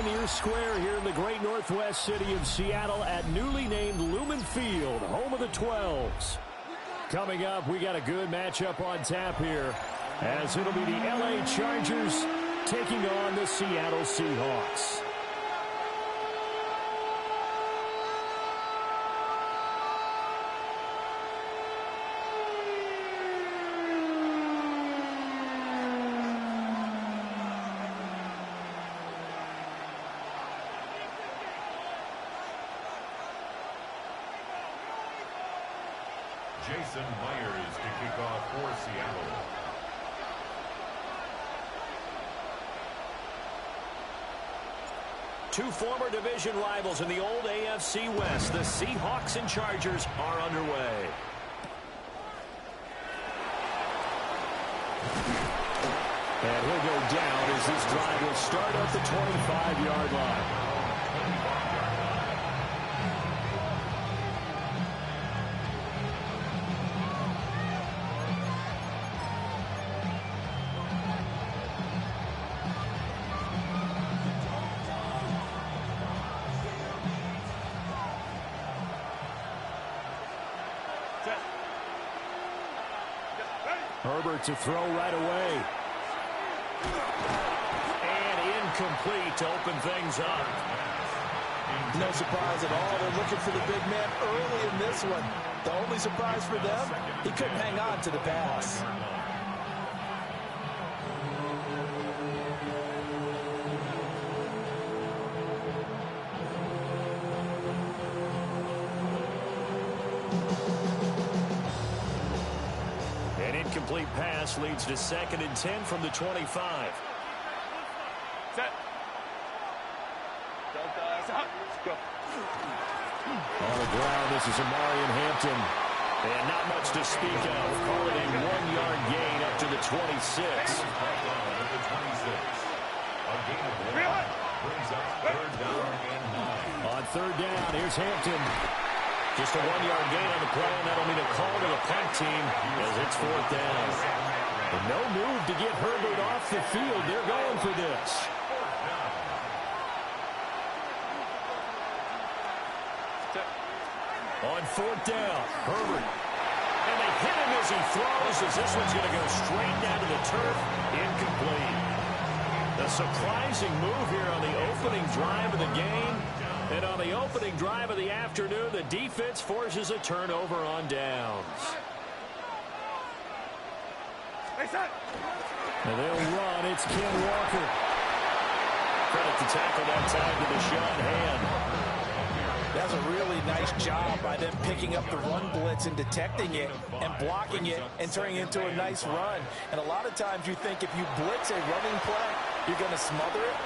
Pioneer Square here in the great northwest city of Seattle at newly named Lumen Field, home of the 12s. Coming up, we got a good matchup on tap here, as it'll be the LA Chargers taking on the Seattle Seahawks. Jason Myers to kick off for Seattle. Two former division rivals in the old AFC West, the Seahawks and Chargers, are underway. And he'll go down as this drive will start at the 25-yard line. Herbert to throw right away. And incomplete to open things up. No surprise at all. They're looking for the big man early in this one. The only surprise for them, he couldn't hang on to the pass. Incomplete pass leads to 2nd and 10 from the 25. Set. Go. On the ground, this is Amarian Hampton. And not much to speak of. Call it a 1-yard gain up to the 26. On 3rd down, here's Hampton. Just a 1-yard gain on the play, and that'll mean a call to the punt team as it's 4th down. And no move to get Herbert off the field. They're going for this. On 4th down, Herbert. And they hit him as he throws, as this one's going to go straight down to the turf. Incomplete. A surprising move here on the opening drive of the game. And on the opening drive of the afternoon, the defense forces a turnover on downs. And they'll run. It's Ken Walker. Credit to tackle that time to the shot hand. That's a really nice job by them picking up the run blitz and detecting it and blocking it and turning it into a nice run. And a lot of times you think if you blitz a running play, you're going to smother it.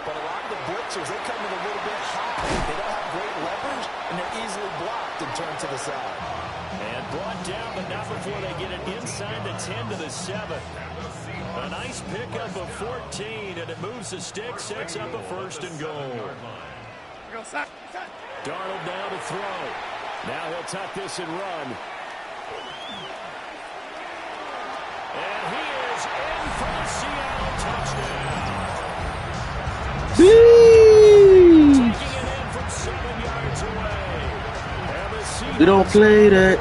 But a lot of the blitzers, they come in a little bit high. They don't have great leverage, and they're easily blocked and turned to the side. And brought down, but not before they get it inside the 10 to the 7. A nice pickup of 14, and it moves the stick, sets up a 1st and goal. Darnold now to throw. Now he'll tuck this and run. And he is in for the Seattle touchdown. We don't play that.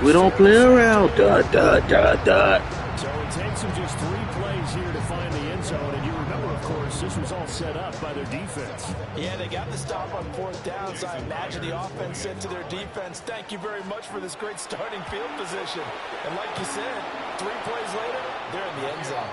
We don't play around. Dot, dot, dot, dot. So it takes them just 3 plays here to find the end zone. And you remember, of course, this was all set up by their defense. Yeah, they got the stop on 4th down, so I imagine the offense said to their defense, thank you very much for this great starting field position. And like you said, 3 plays later, they're in the end zone.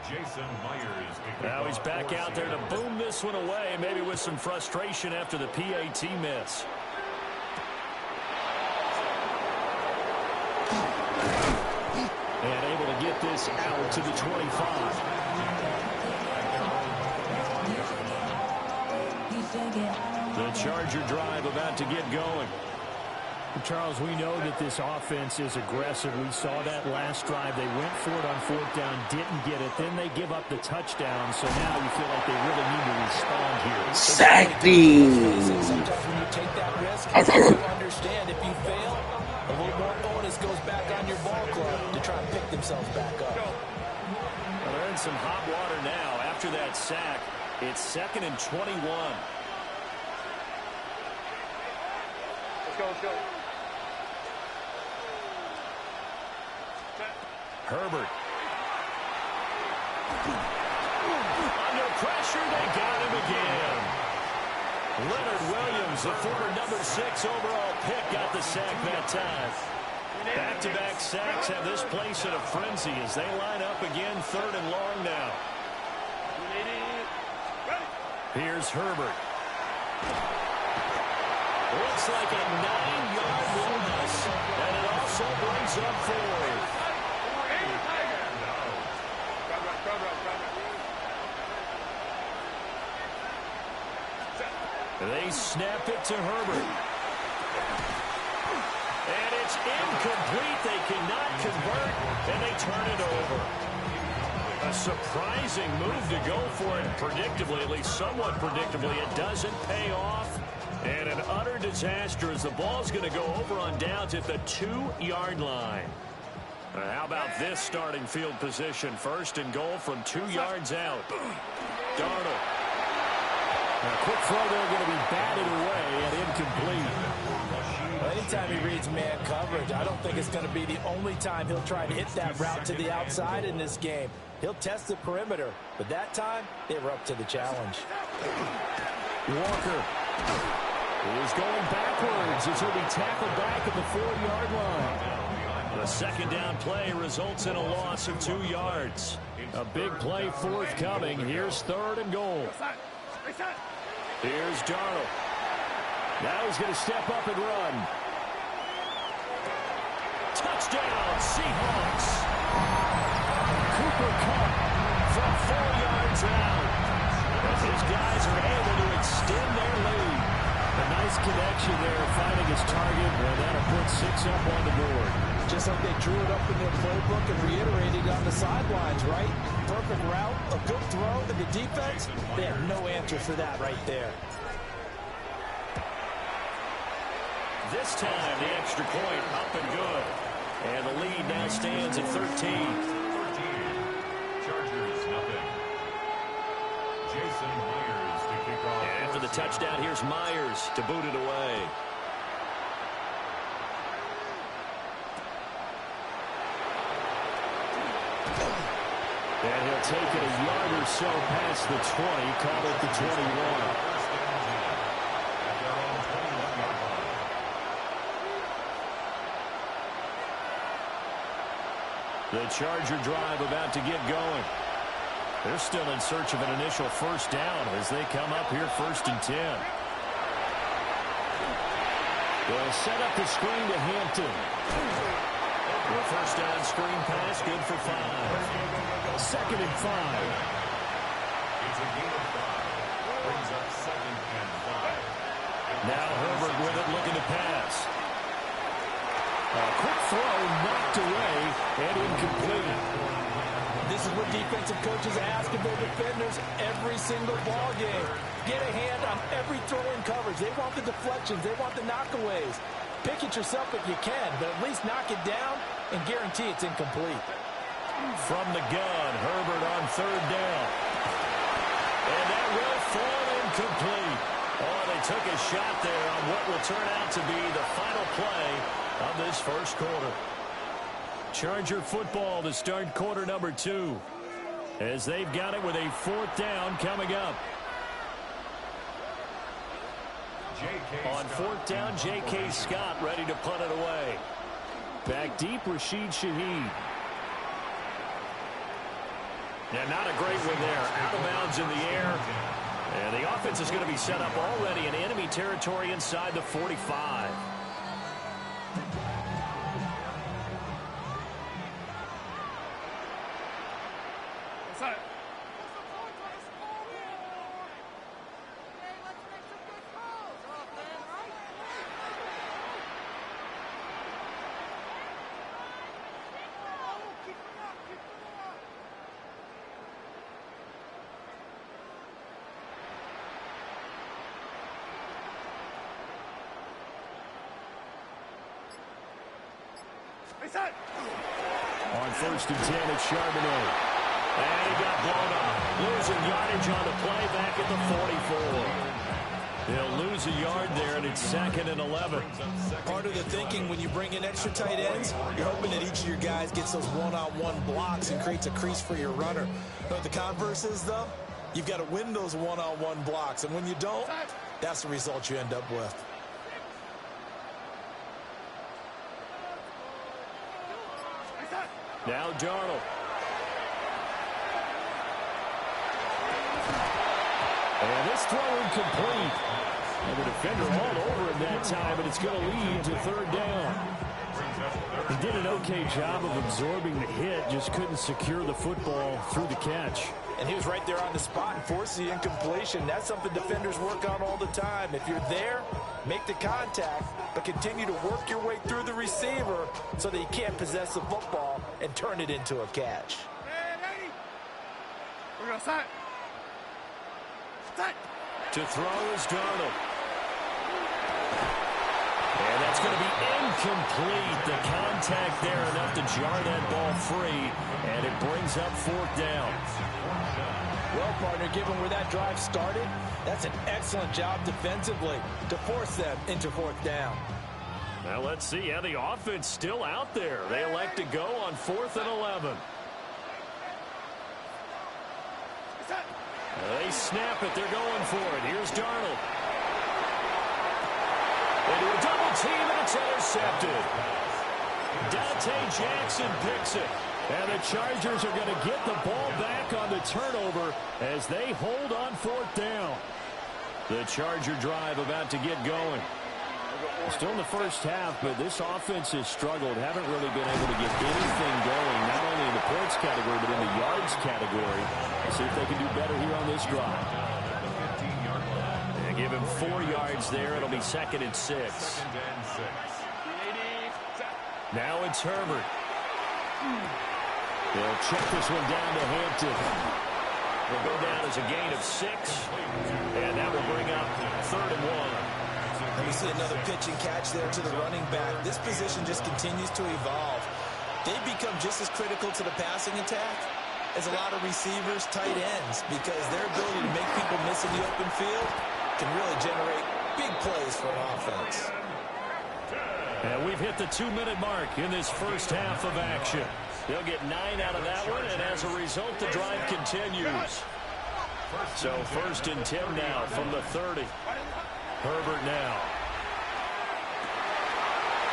Jason Myers. Now he's back out there to boom this one away, maybe with some frustration after the PAT miss. And able to get this out to the 25. The Charger drive about to get going. Charles, we know that this offense is aggressive. We saw that last drive. They went for it on 4th down, didn't get it. Then they give up the touchdown. So now you feel like they really need to respond here. Exactly. Sometimes when you take that risk, you understand if you fail, a little more onus goes back on your ball club to try and pick themselves back up. Well, they're in some hot water now. After that sack, it's 2nd and 21. Let's go, let's go. Herbert. Under pressure, they got him again. Leonard Williams, the former number 6 overall pick, got the sack that time. Back-to-back sacks have this place in a frenzy as they line up again 3rd and long now. Here's Herbert. Looks like a 9-yard loss, and it also brings up 4th. They snap it to Herbert. And it's incomplete. They cannot convert, and they turn it over. A surprising move to go for it. Predictably, at least somewhat predictably, it doesn't pay off. And an utter disaster as the ball's going to go over on downs at the 2-yard line. How about this starting field position? 1st and goal from 2 yards out. Darnold. A quick throw there going to be batted away and incomplete. Well, anytime he reads man coverage, I don't think it's going to be the only time he'll try to hit that route to the outside in this game. He'll test the perimeter, but that time they were up to the challenge. Walker is going backwards as he'll be tackled back at the 4-yard line. The 2nd down play results in a loss of 2 yards. A big play forthcoming. Here's 3rd and goal. Here's Darnold. Now he's going to step up and run. Touchdown, Seahawks. Cooper Kupp From 4 yards out. As his guys are able to extend their lead. A nice connection there, finding his target, and that'll put 6 up on the board. Just like they drew it up in their playbook and reiterated on the sidelines, right? Perfect route, a good throw, and the defense, they have no answer for that right there. This time, the extra point up and good. And the lead now stands at 13. Chargers, nothing. Jason Myers to kick off. And after the touchdown, here's Myers to boot it away. And he'll take it a yard or so past the 20, call it the 21. The Charger drive about to get going. They're still in search of an initial 1st down as they come up here 1st and 10. They'll set up the screen to Hampton. The 1st down screen pass, good for 5. 2nd and 5. It's a gain of 5. Brings up 2nd and 5. Now Herbert with it, looking to pass. A quick throw knocked away and incomplete. This is what defensive coaches ask of their defenders every single ball game. Get a hand on every throw in coverage. They want the deflections. They want the knockaways. Pick it yourself if you can, but at least knock it down and guarantee it's incomplete. From the gun, Herbert on 3rd down. And that will fall incomplete. Oh, they took a shot there on what will turn out to be the final play of this 1st quarter. Charger football to start quarter number 2. As they've got it with a 4th down coming up. On 4th down, J.K. Scott ready to punt it away. Back deep, Rashid Shaheed. Yeah, not a great one there. Out of bounds in the air. And the offense is going to be set up already in enemy territory inside the 45. On 1st and 10, it's Charbonnet. And he got blown up. Losing yardage on the play back at the 44. They'll lose a yard there, and it's 2nd and 11. Part of the thinking when you bring in extra tight ends, you're hoping that each of your guys gets those one-on-one blocks and creates a crease for your runner. You know what the converse is, though? You've got to win those one-on-one blocks, and when you don't, that's the result you end up with. Now Darnold. And this throw incomplete. And the defender all over him that time, and it's going to lead to 3rd down. He did an okay job of absorbing the hit, just couldn't secure the football through the catch. And he was right there on the spot and forced the incompletion. That's something defenders work on all the time. If you're there, make the contact, but continue to work your way through the receiver so that he can't possess the football and turn it into a catch. We're going to set. To throw is Darnold. And that's going to be incomplete. The contact there enough to jar that ball free, and it brings up 4th down. Well, partner, given where that drive started, that's an excellent job defensively to force them into 4th down. Now let's see how the offense still out there. They elect to go on 4th and 11. They snap it. They're going for it. Here's Darnold. They do a double team, and it's intercepted. Dante Jackson picks it. And the Chargers are going to get the ball back on the turnover as they hold on 4th down. The Charger drive about to get going. Still in the first half, but this offense has struggled. Haven't really been able to get anything going, not only in the points category, but in the yards category. Let's see if they can do better here on this drive. They give him 4 yards there. It'll be 2nd and 6. Now it's Herbert. They'll check this one down to Hampton. Will go down as a gain of 6. And that will bring up 3rd and 1. And we see another pitch and catch there to the running back. This position just continues to evolve. They've become just as critical to the passing attack as a lot of receivers, tight ends, because their ability to make people miss in the open field can really generate big plays for an offense. And we've hit the 2-minute mark in this first half of action. They'll get 9 out of that one, and as a result, the drive continues. So 1st and 10 now from the 30. Herbert now.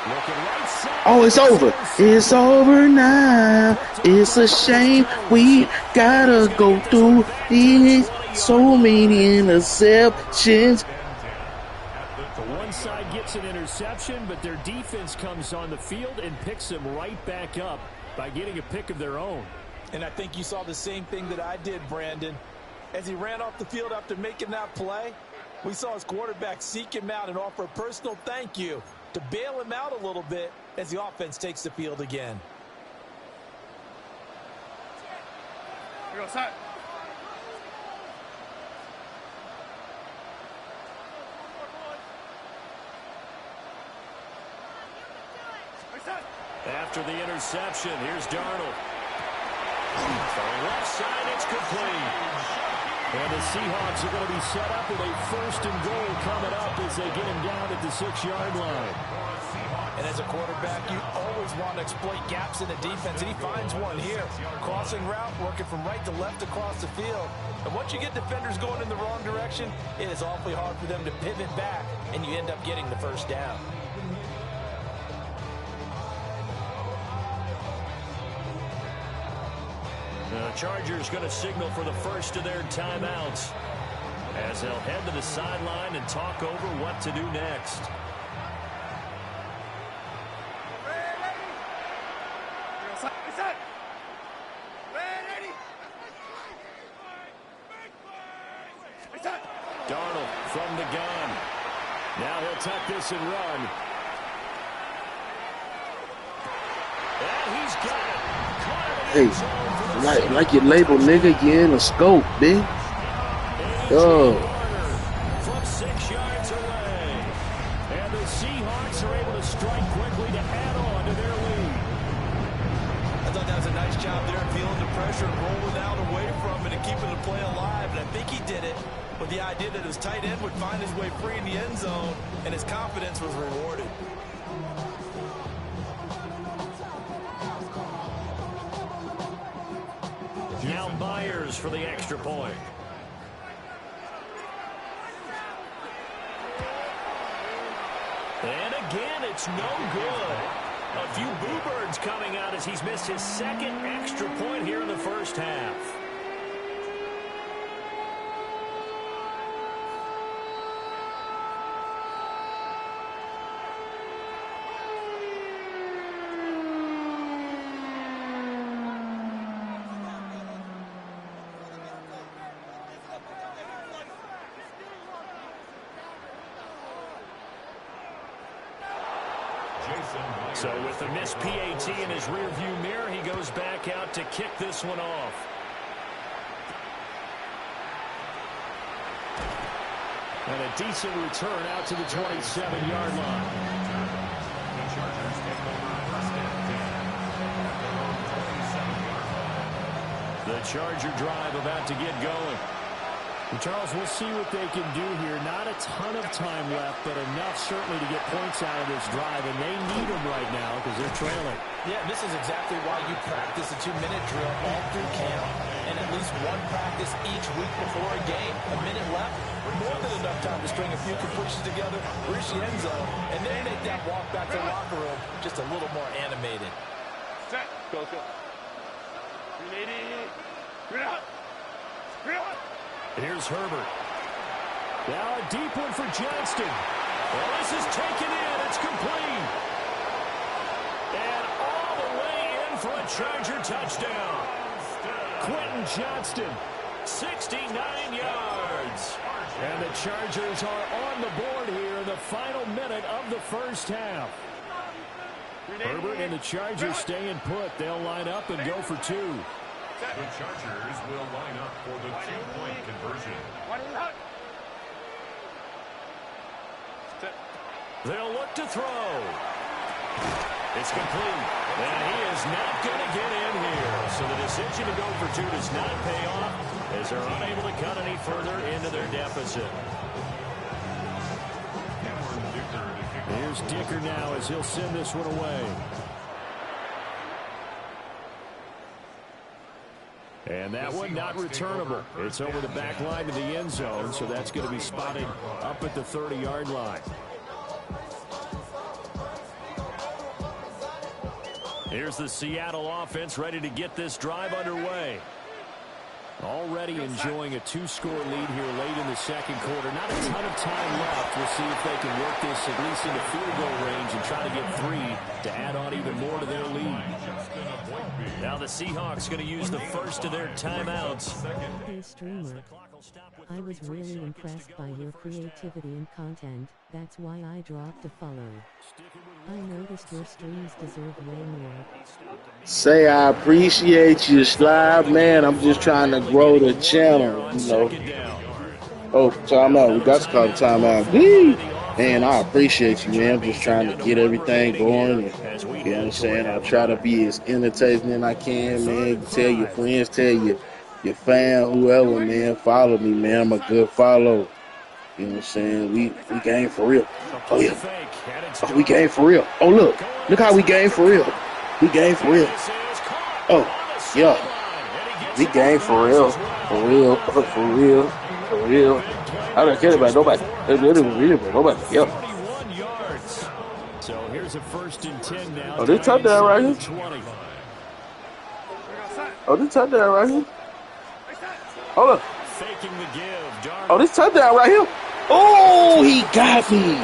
Looking right side. Oh, it's over. It's over now. It's a shame we gotta go through these so many interceptions. The one side gets an interception, but their defense comes on the field and picks them right back up by getting a pick of their own. And I think you saw the same thing that I did, Brandon. As he ran off the field after making that play, we saw his quarterback seek him out and offer a personal thank you to bail him out a little bit as the offense takes the field again. We're going to set. After the interception, here's Darnold. From the left side, it's complete. And the Seahawks are going to be set up with a 1st and goal coming up as they get him down at the 6-yard line. And as a quarterback, you always want to exploit gaps in the defense, and he finds one here. Crossing route, working from right to left across the field. And once you get defenders going in the wrong direction, it is awfully hard for them to pivot back, and you end up getting the 1st down. The Chargers going to signal for the first of their timeouts as they'll head to the sideline and talk over what to do next. Darnold from the gun. Now he'll tuck this and run. And he's got it. Hey, like your label, nigga, you in a scope, bitch. Oh. From 6 yards away. And the Seahawks are able to strike quickly to add on to their lead. thought that was a nice job there, feeling the pressure and rolling out away from it and keeping the play alive. And I think he did it with the idea that his tight end would find his way free in the end zone, and his confidence was rewarded. Now Myers for the extra point. And again, it's no good. A few boo birds coming out as he's missed his second extra point here in the first half. So with the missed PAT in his rearview mirror, he goes back out to kick this one off. And a decent return out to the 27-yard line. The Chargers take over first and 10. The Charger drive about to get going. And Charles, we'll see what they can do here. Not a ton of time left, but enough certainly to get points out of this drive, and they need them right now because they're trailing. Yeah, this is exactly why you practice a 2-minute drill all through camp and at least one practice each week before a game. A minute left, more than enough time to string a few completions together, reach the end zone, and then make that walk back to the locker room just a little more animated. Set. Go. 380. Bring it up. Here's Herbert. Now a deep one for Johnston. Well, this is taken in. It's complete. And all the way in for a Charger touchdown. Quentin Johnston. 69 yards. And the Chargers are on the board here in the final minute of the first half. Herbert and the Chargers staying put. They'll line up and go for two. The Chargers will line up for the two-point conversion. They'll look to throw. It's complete. And he is not going to get in here. So the decision to go for two does not pay off as they're unable to cut any further into their deficit. Here's Dicker now as he'll send this one away. And that one not returnable. It's over the back line to the end zone, so that's going to be spotted up at the 30-yard line. Here's the Seattle offense ready to get this drive underway. Already enjoying a two-score lead here late in the second quarter. Not a ton of time left. We'll see if they can work this at least into field goal range and try to get three to add on even more to their lead. Now the Seahawks going to use the first of their timeouts. Hey streamer, I was really impressed by your creativity and content. That's why I dropped a follow. I noticed your streams deserve way more. Say I appreciate you, Slide. Man, I'm just trying to grow the channel, you know. Oh, timeout. We got to call the timeout. Whee! Man, I appreciate you, man. I'm just trying to get everything going. And, you know what I'm saying? I try to be as entertaining as I can, man. Tell your friends, tell your fan, whoever, man. Follow me, man. I'm a good follow. You know what I'm saying? We game for real. Oh, yeah. Oh, we game for real. Oh, look. Look how we game for real. We game for real. Oh, yeah. We game for real. For real. For real. For real. I don't care about nobody. Nobody. Yeah. So here's a 1st and 10 now. Oh, this touchdown right here. Oh, this touchdown right here. Hold up. Faking the give. Oh, this touchdown right here. Oh, he got me.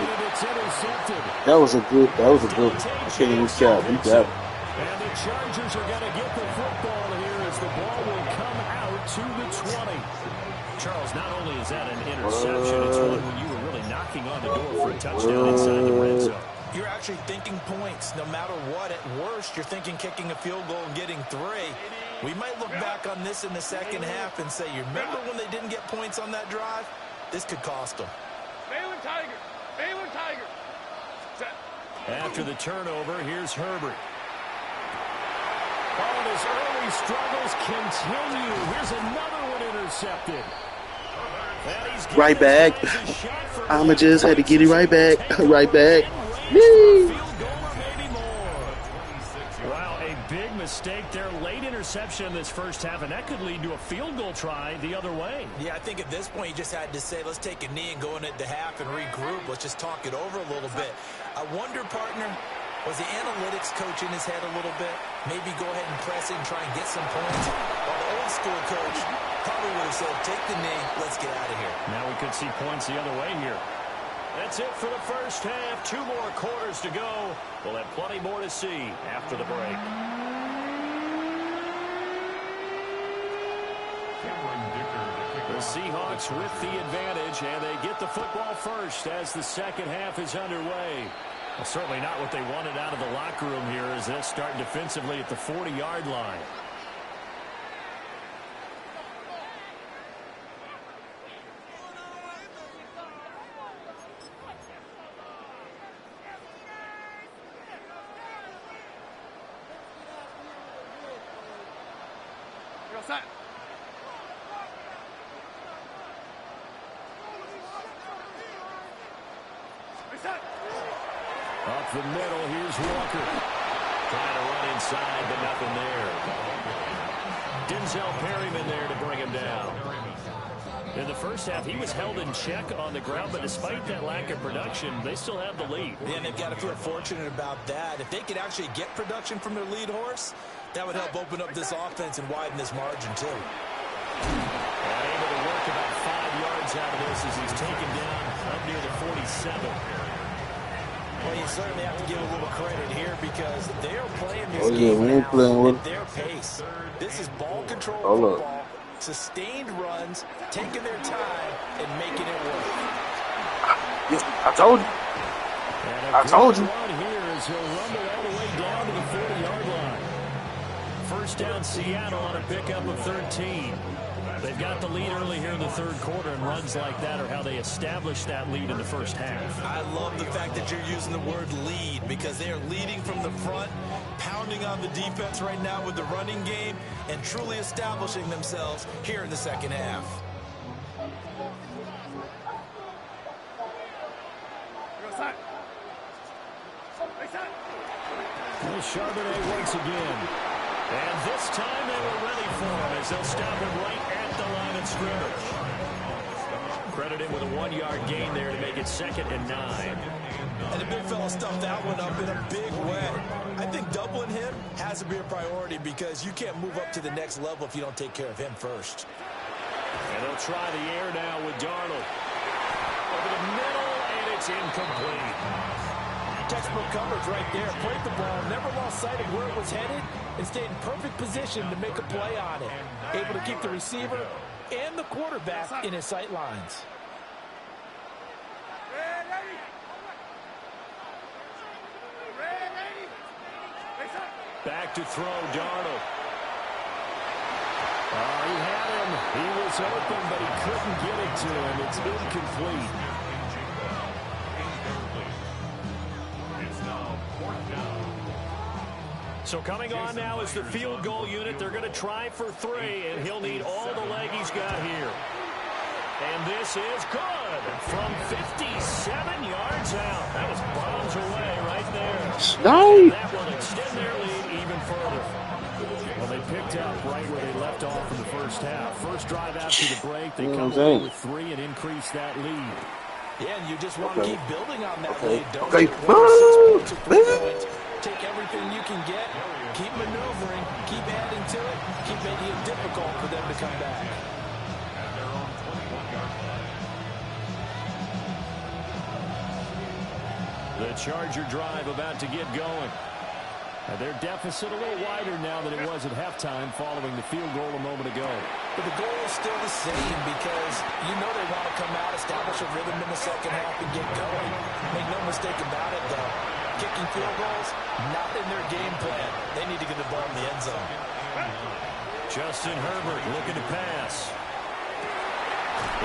That was a good. I can't even count. He got me. And the Chargers are going to get the football here as the ball will come out to the 20. Charles, not only is that an interception, it's one when you were really knocking on the door for a touchdown inside the red zone. You're actually thinking points no matter what. At worst, you're thinking kicking a field goal and getting 3. We might look back on this in the second half and say, you remember when they didn't get points on that drive? This could cost them. Baylor Tiger. After the turnover, here's Herbert. Oh, and his early struggles continue. Here's another one intercepted. Right back. I'ma just had to get it right back. Right back. Yee. Wow, a big mistake there. Late interception in this first half, and that could lead to a field goal try the other way. Yeah, I think at this point you just had to say, let's take a knee and go into half and regroup. Let's just talk it over a little bit. I wonder, partner, was the analytics coach in his head a little bit? Maybe go ahead and press it and try and get some points? While the old school coach probably would have said, take the knee, let's get out of here. Now we could see points the other way here. That's it for the first half. 2 more quarters to go. We'll have plenty more to see after the break. The Seahawks with the advantage, and they get the football first as the second half is underway. Well, certainly not what they wanted out of the locker room here as they start defensively at the 40-yard line. You're set. Reset. Up the middle, here's Walker. Trying to run inside, but nothing there. Denzel Perryman there to bring him down. In the first half, he was held in check on the ground, but despite that lack of production, they still have the lead. Yeah, and they've got to feel fortunate about that. If they could actually get production from their lead horse, that would help open up this offense and widen this margin, too. Able to work about 5 yards out of this as he's taken down up near the 47. Well, you certainly have to give a little credit here because they are playing this yeah, game we ain't now playing with at their pace. This is ball control Hold up. football, sustained runs, taking their time, and making it work. Yeah, I told you. I told you. Run here as he'll rumble all the way down to the 40-yard line. First down, Seattle on a pickup of 13. They've got the lead early here in the third quarter, and runs like that are how they establish that lead in the first half. I love the fact that you're using the word lead because they are leading from the front, pounding on the defense right now with the running game, and truly establishing themselves here in the second half. You're set. Reset. Well, Charbonnet once again. And this time they were ready for him as they'll stop him right at the line of scrimmage. Credit him with a 1-yard gain there to make it 2nd and 9. And the big fella stuffed that one up in a big way. I think doubling him has to be a priority because you can't move up to the next level if you don't take care of him first. And they'll try the air now with Darnold. Over the middle, and it's incomplete. Textbook coverage right there. Played the ball, never lost sight of where it was headed, and stayed in perfect position to make a play on it. Able to keep the receiver and the quarterback in his sight lines. Back to throw, Darnold. Oh, he had him. He was open, but he couldn't get it to him. It's incomplete. So coming on now is the field goal unit. They're going to try for 3, and he'll need all the leg he's got here. And this is good from 57 yards out. That was bombs away right there. Nice. That will extend their lead even further. Well, they picked up right where they left off in the first half. First drive after the break, they come away with 3 and increase that lead. Yeah, and you just want to keep building on that lead. Don't Okay. get 1 or 6 points or 3 points. Take everything you can get, keep maneuvering, keep adding to it, keep making it difficult for them to come back. The Charger drive about to get going. Their deficit a little wider now than it was at halftime following the field goal a moment ago. But the goal is still the same because you know they want to come out, establish a rhythm in the second half and get going. Make no mistake about it, though. Kicking field goals, not in their game plan. They need to get the ball in the end zone. Justin Herbert looking to pass.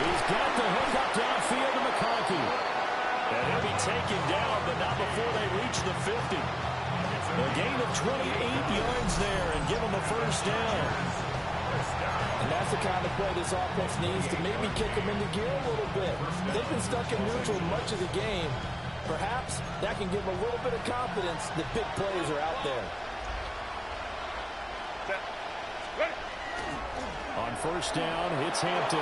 He's got the hook up downfield to McConkey. And he'll be taken down, but not before they reach the 50. A gain of 28 yards there and give them a first down. And that's the kind of play this offense needs to maybe kick them into gear a little bit. They've been stuck in neutral much of the game. Perhaps that can give them a little bit of confidence that big plays are out there. On first down, it's Hampton.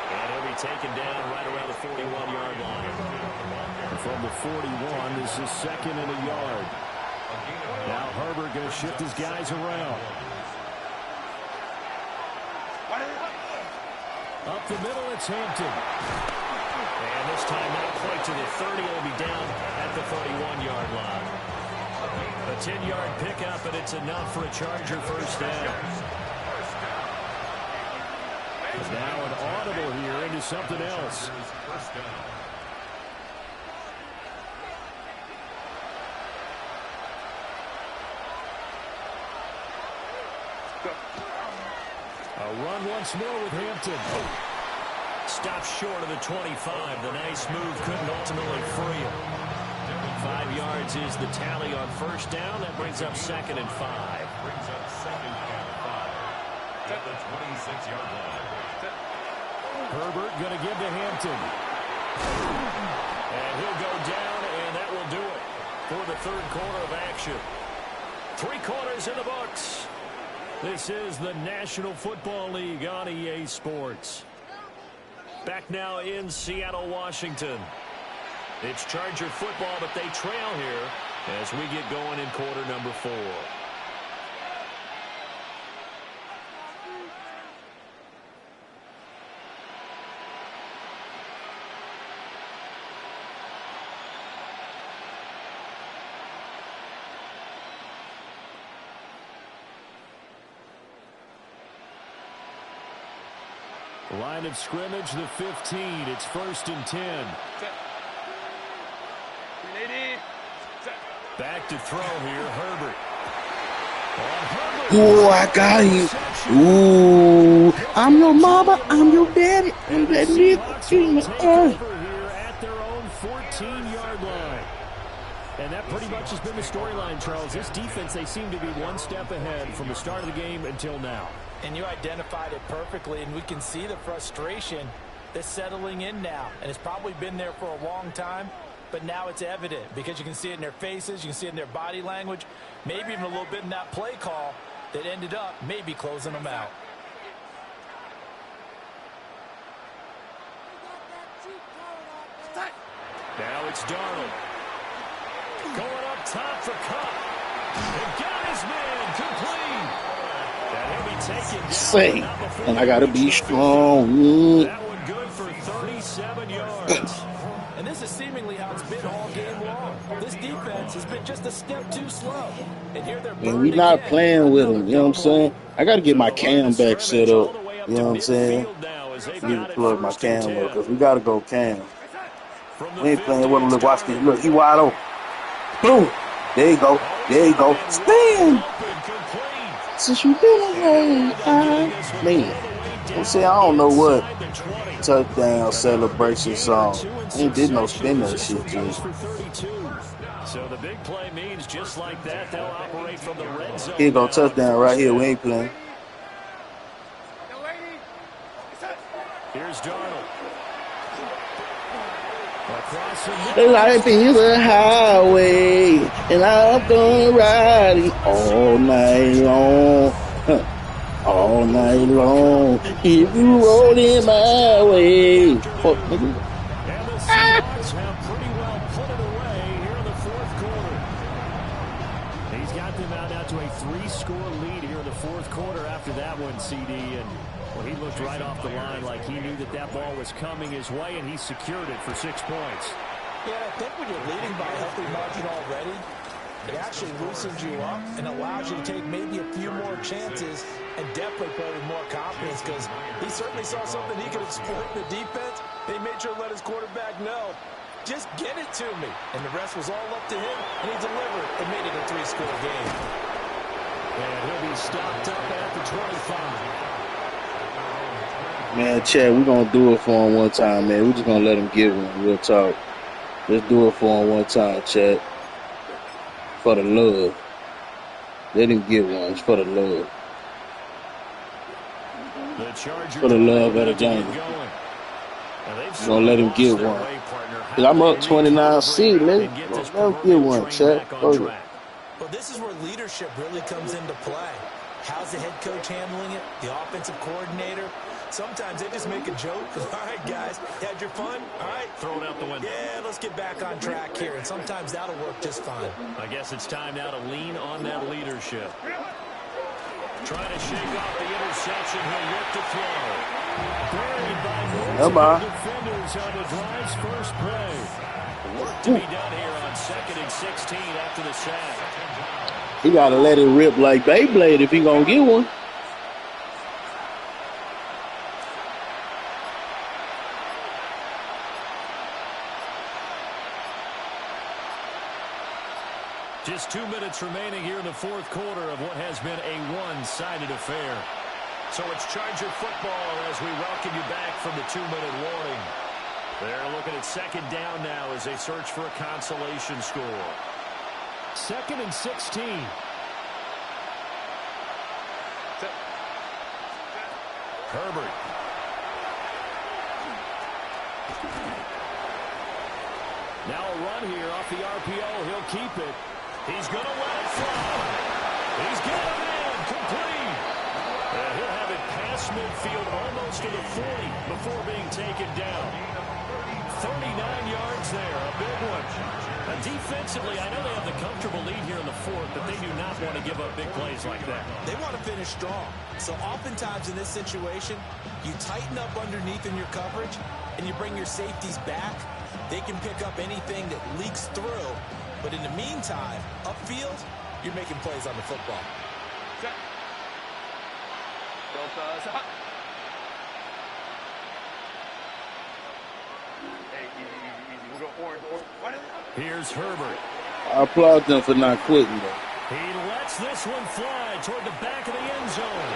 And he'll be taken down right around the 41-yard line. And from the 41, this is second and a yard. Now Herbert going to shift his guys around. Up the middle, it's Hampton. And this time not quite to the 30. It'll be down at the 31-yard line. A 10-yard pickup, and it's enough for a Charger first down. Now an audible here into something else. A run once more with Hampton. Stopped short of the 25. The nice move couldn't ultimately free him. 5 yards is the tally on first down. That brings up second and 5. Brings up second and 5 at the 26-yard line. Herbert going to give to Hampton. And he'll go down, and that will do it for the third quarter of action. 3 quarters in the books. This is the National Football League on EA Sports. Back now in Seattle, Washington. It's Charger football, but they trail here as we get going in quarter number 4. Line of scrimmage, the 15. It's first and 10. Back to throw here, Herbert. Ooh, I got him. Ooh, I'm your mama, I'm your daddy, I'm that nigga. Here at their own 14-yard line. And that pretty much has been the storyline, Charles. This defense, they seem to be one step ahead from the start of the game until now. And you identified it perfectly, and we can see the frustration that's settling in now. And it's probably been there for a long time, but now it's evident because you can see it in their faces, you can see it in their body language, maybe even a little bit in that play call that ended up maybe closing them out. Now it's Darnold. Going up top for Cup. And got his man complete. And he'll be taken down. Say, and I gotta be strong. That one good for 37 yards. And this is seemingly how it's been all game long. This defense has been just a step too slow. And here they're And we not playing with them, you know what I'm saying? I gotta get my cam back set up, you know what I'm saying? Need to plug my cam up, because we gotta go cam. We ain't playing with him. Look, watch this. Look, he wide open. Boom. There you go. There you go. Spin. Since you been away, man. I'm saying, I don't know what touchdown celebration song. Ain't did no spin that shit, dude. So the big play means just like that, they'll operate from the red zone. Here go touchdown right here. We ain't playing. Here's Darnold. Life is a highway, and I'm gonna ride it all night long. All night long. If you roll in my way. Fuck, nigga. And the Seahawks have pretty well put it away here in the fourth quarter. He's got them out now to a 3-score lead here in the fourth quarter after that one, CD. And well, he looked right off the line like he knew that that ball was coming his way, and he secured it for 6 points. Yeah, I think when you're leading by a healthy margin already, it actually loosens you up and allows you to take maybe a few more chances and definitely play with more confidence, because he certainly saw something he could exploit in the defense. They made sure to let his quarterback know, just get it to me. And the rest was all up to him, and he delivered and made it a 3-score game. And he'll be stopped up at the 25. Man, Chad, we're going to do it for him one time, man. We're just going to let him give one. Real talk. Let's do it for him one time, Chad. for the love. Let him get one. It's for the love. The Chargers For the love of the game. Gonna let him get one. Cause I'm up 29-6, nigga. Let him get one, Chad. Well, this is where leadership really comes into play. How's the head coach handling it? The offensive coordinator? Sometimes they just make a joke. All right, guys, had your fun? All right. Throw it out the window. Yeah, let's get back on track here. And sometimes that'll work just fine. I guess it's time now to lean on that leadership. Trying to shake off the interception. He'll look to throw. Buried by multiple defenders on the drive's first play. Work to be done here on 2nd and 16 after the sack. He got to let it rip like Beyblade if he going to get one. Just 2 minutes remaining here in the fourth quarter of what has been a one-sided affair. So it's Charger football as we welcome you back from the 2-minute warning. They're looking at 2nd down now as they search for a consolation score. 2nd and 16. Herbert. Now a run here off the RPO. He'll keep it. He's going to let it fly. He's got a man complete. And he'll have it past midfield almost to the 40 before being taken down. 39 yards there, a big one. Now defensively, I know they have the comfortable lead here in the fourth, but they do not want to give up big plays like that. They want to finish strong. So oftentimes in this situation, you tighten up underneath in your coverage, and you bring your safeties back. They can pick up anything that leaks through. But in the meantime, upfield, you're making plays on the football. Here's Herbert. I applaud them for not quitting, though. He lets this one fly toward the back of the end zone.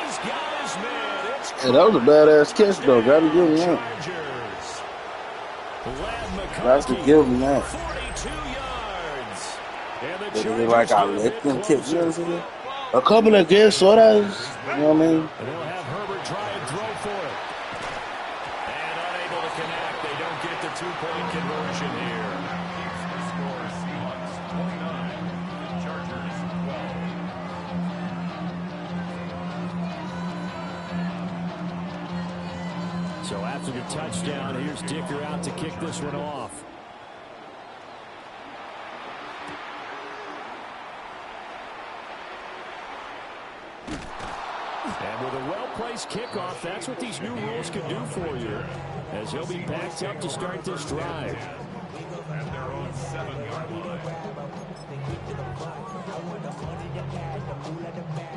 He's got his man. It's Hey, that was a badass catch, though. Gotta give him that. Got to give him that. 42 yards. And But they like, I let them catch, you know what I'm saying? A couple of good sort of, you know what I mean? And they'll have Herbert try and throw for it. And unable to connect. They don't get the two-point conversion here. The score, Seahawks 29, Chargers 12. So after the touchdown, here's Dicker out to kick this one off. And with a well-placed kickoff, that's what these new rules can do for you, as he'll be backed up to start this drive. And they're on 7-yard line.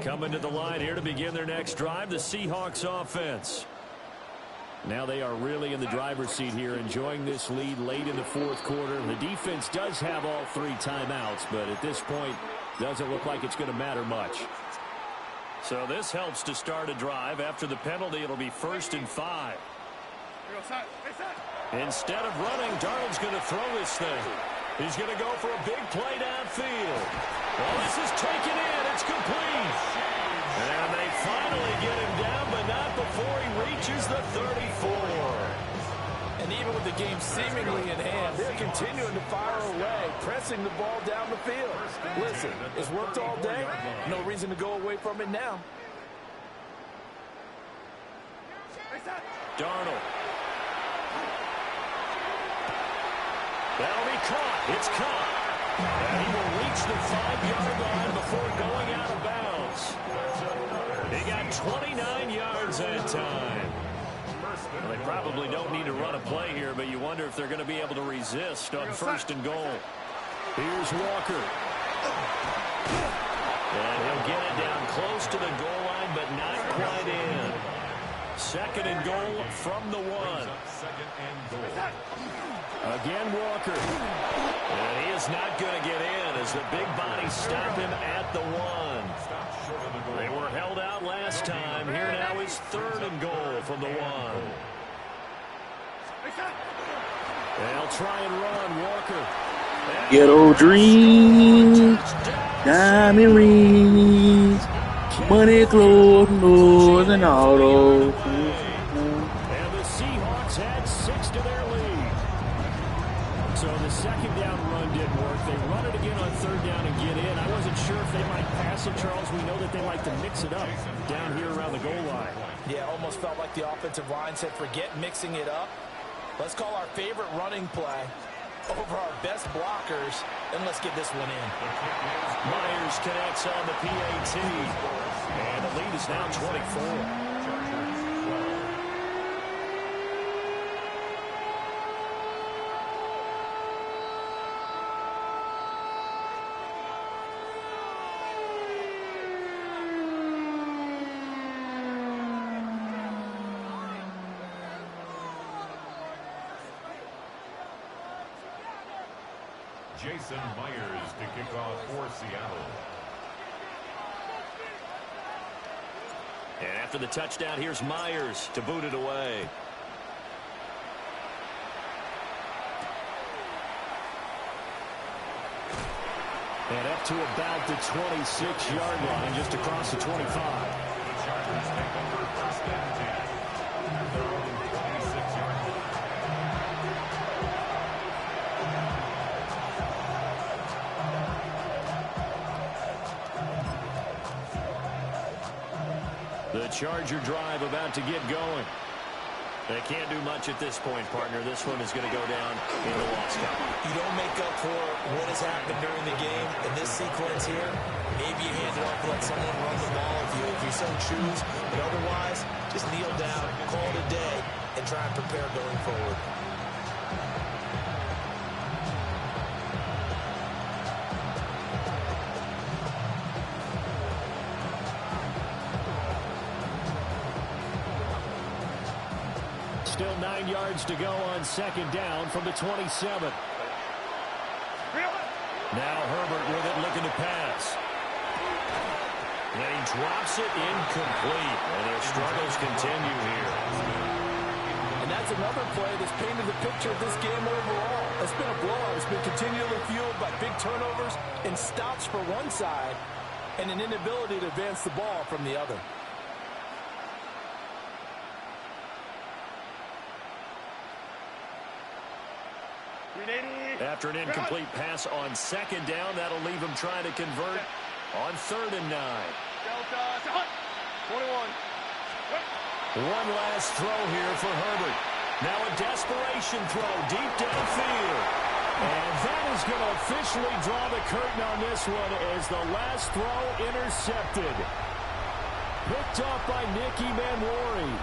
Coming to the line here to begin their next drive, the Seahawks offense. Now they are really in the driver's seat here, enjoying this lead late in the fourth quarter. The defense does have all 3 timeouts, but at this point, doesn't look like it's going to matter much. So this helps to start a drive. After the penalty, it'll be 1st and 5. Instead of running, Darnold's going to throw this thing. He's going to go for a big play downfield. Well, this is taken in. It's complete. And they finally get him down, but not before he reaches the 34. And even with the game seemingly in hand, they're continuing to fire away, pressing the ball down the field. Listen, it's worked all day. No reason to go away from it now. Darnold. That'll be caught. It's caught. And he will reach the 5-yard line before going out of bounds. He got 29 yards that time. Well, they probably don't need to run a play here, but you wonder if they're going to be able to resist on 1st and goal. Here's Walker. And he'll get it down close to the goal line, but not quite in. 2nd and goal from the 1. Again, Walker. And he is not going to get in as the big bodies stop him at the 1. They were held out last time. Here now is 3rd and goal from the 1. They'll try and run, Walker. And Ghetto dreams, diamond rings, money, clothes, doors, and autos. And the Seahawks had 6 to their lead. So the second down run didn't work. They run it again on third down and get in. I wasn't sure if they might pass it, Charles. We know that they like to mix it up down here around the goal line. Yeah, almost felt like the offensive line said, forget mixing it up. Let's call our favorite running play over our best blockers, and let's get this one in. Myers connects on the PAT. And the lead is now 24. Jason Myers to kick off for Seattle. And after the touchdown, here's Myers to boot it away. And up to about the 26-yard line, just across the 25. The Chargers take over first and 10 at their own 26-yard line. The Charger drive about to get going. They can't do much at this point, partner. This one is going to go down in the loss column. You don't make up for what has happened during the game. In this sequence here, maybe you hand it off, let someone run the ball if you so choose. But otherwise, just kneel down, call it a day, and try and prepare going forward. Still 9 yards to go on second down from the 27. Now Herbert with it, looking to pass. And he drops it incomplete. And their struggles continue here. And that's another play that's painted the picture of this game overall. It's been a blowout. It's been continually fueled by big turnovers and stops for one side and an inability to advance the ball from the other. After an incomplete pass on second down, that'll leave him trying to convert on 3rd and 9. 21. One last throw here for Herbert. Now a desperation throw deep downfield. And that is going to officially draw the curtain on this one as the last throw intercepted. Picked up by Nicky Manwari.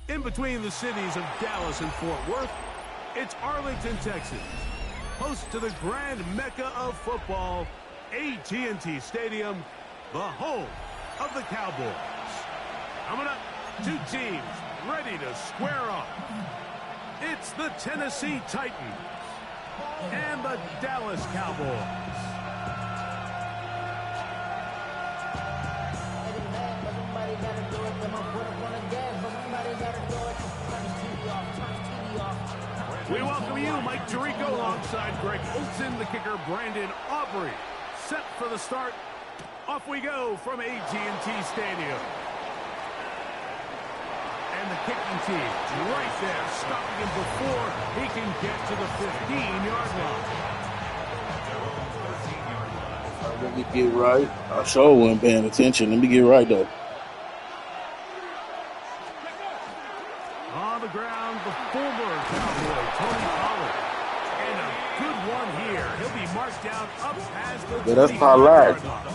In between the cities of Dallas and Fort Worth, it's Arlington, Texas, host to the grand mecca of football, AT&T Stadium, the home of the Cowboys. Coming up, two teams ready to square off. It's the Tennessee Titans and the Dallas Cowboys. We welcome you, Mike Tirico, alongside Greg Olson, the kicker, Brandon Aubrey. Set for the start. Off we go from AT&T Stadium. And the kicking team right there, stopping him before he can get to the 15-yard line. Let me get right. I sure wasn't paying attention. Let me get right, though. On the ground, the former Cowboy, Tony Pollard. And a good one here. He'll be marked down up past the 25-yard line.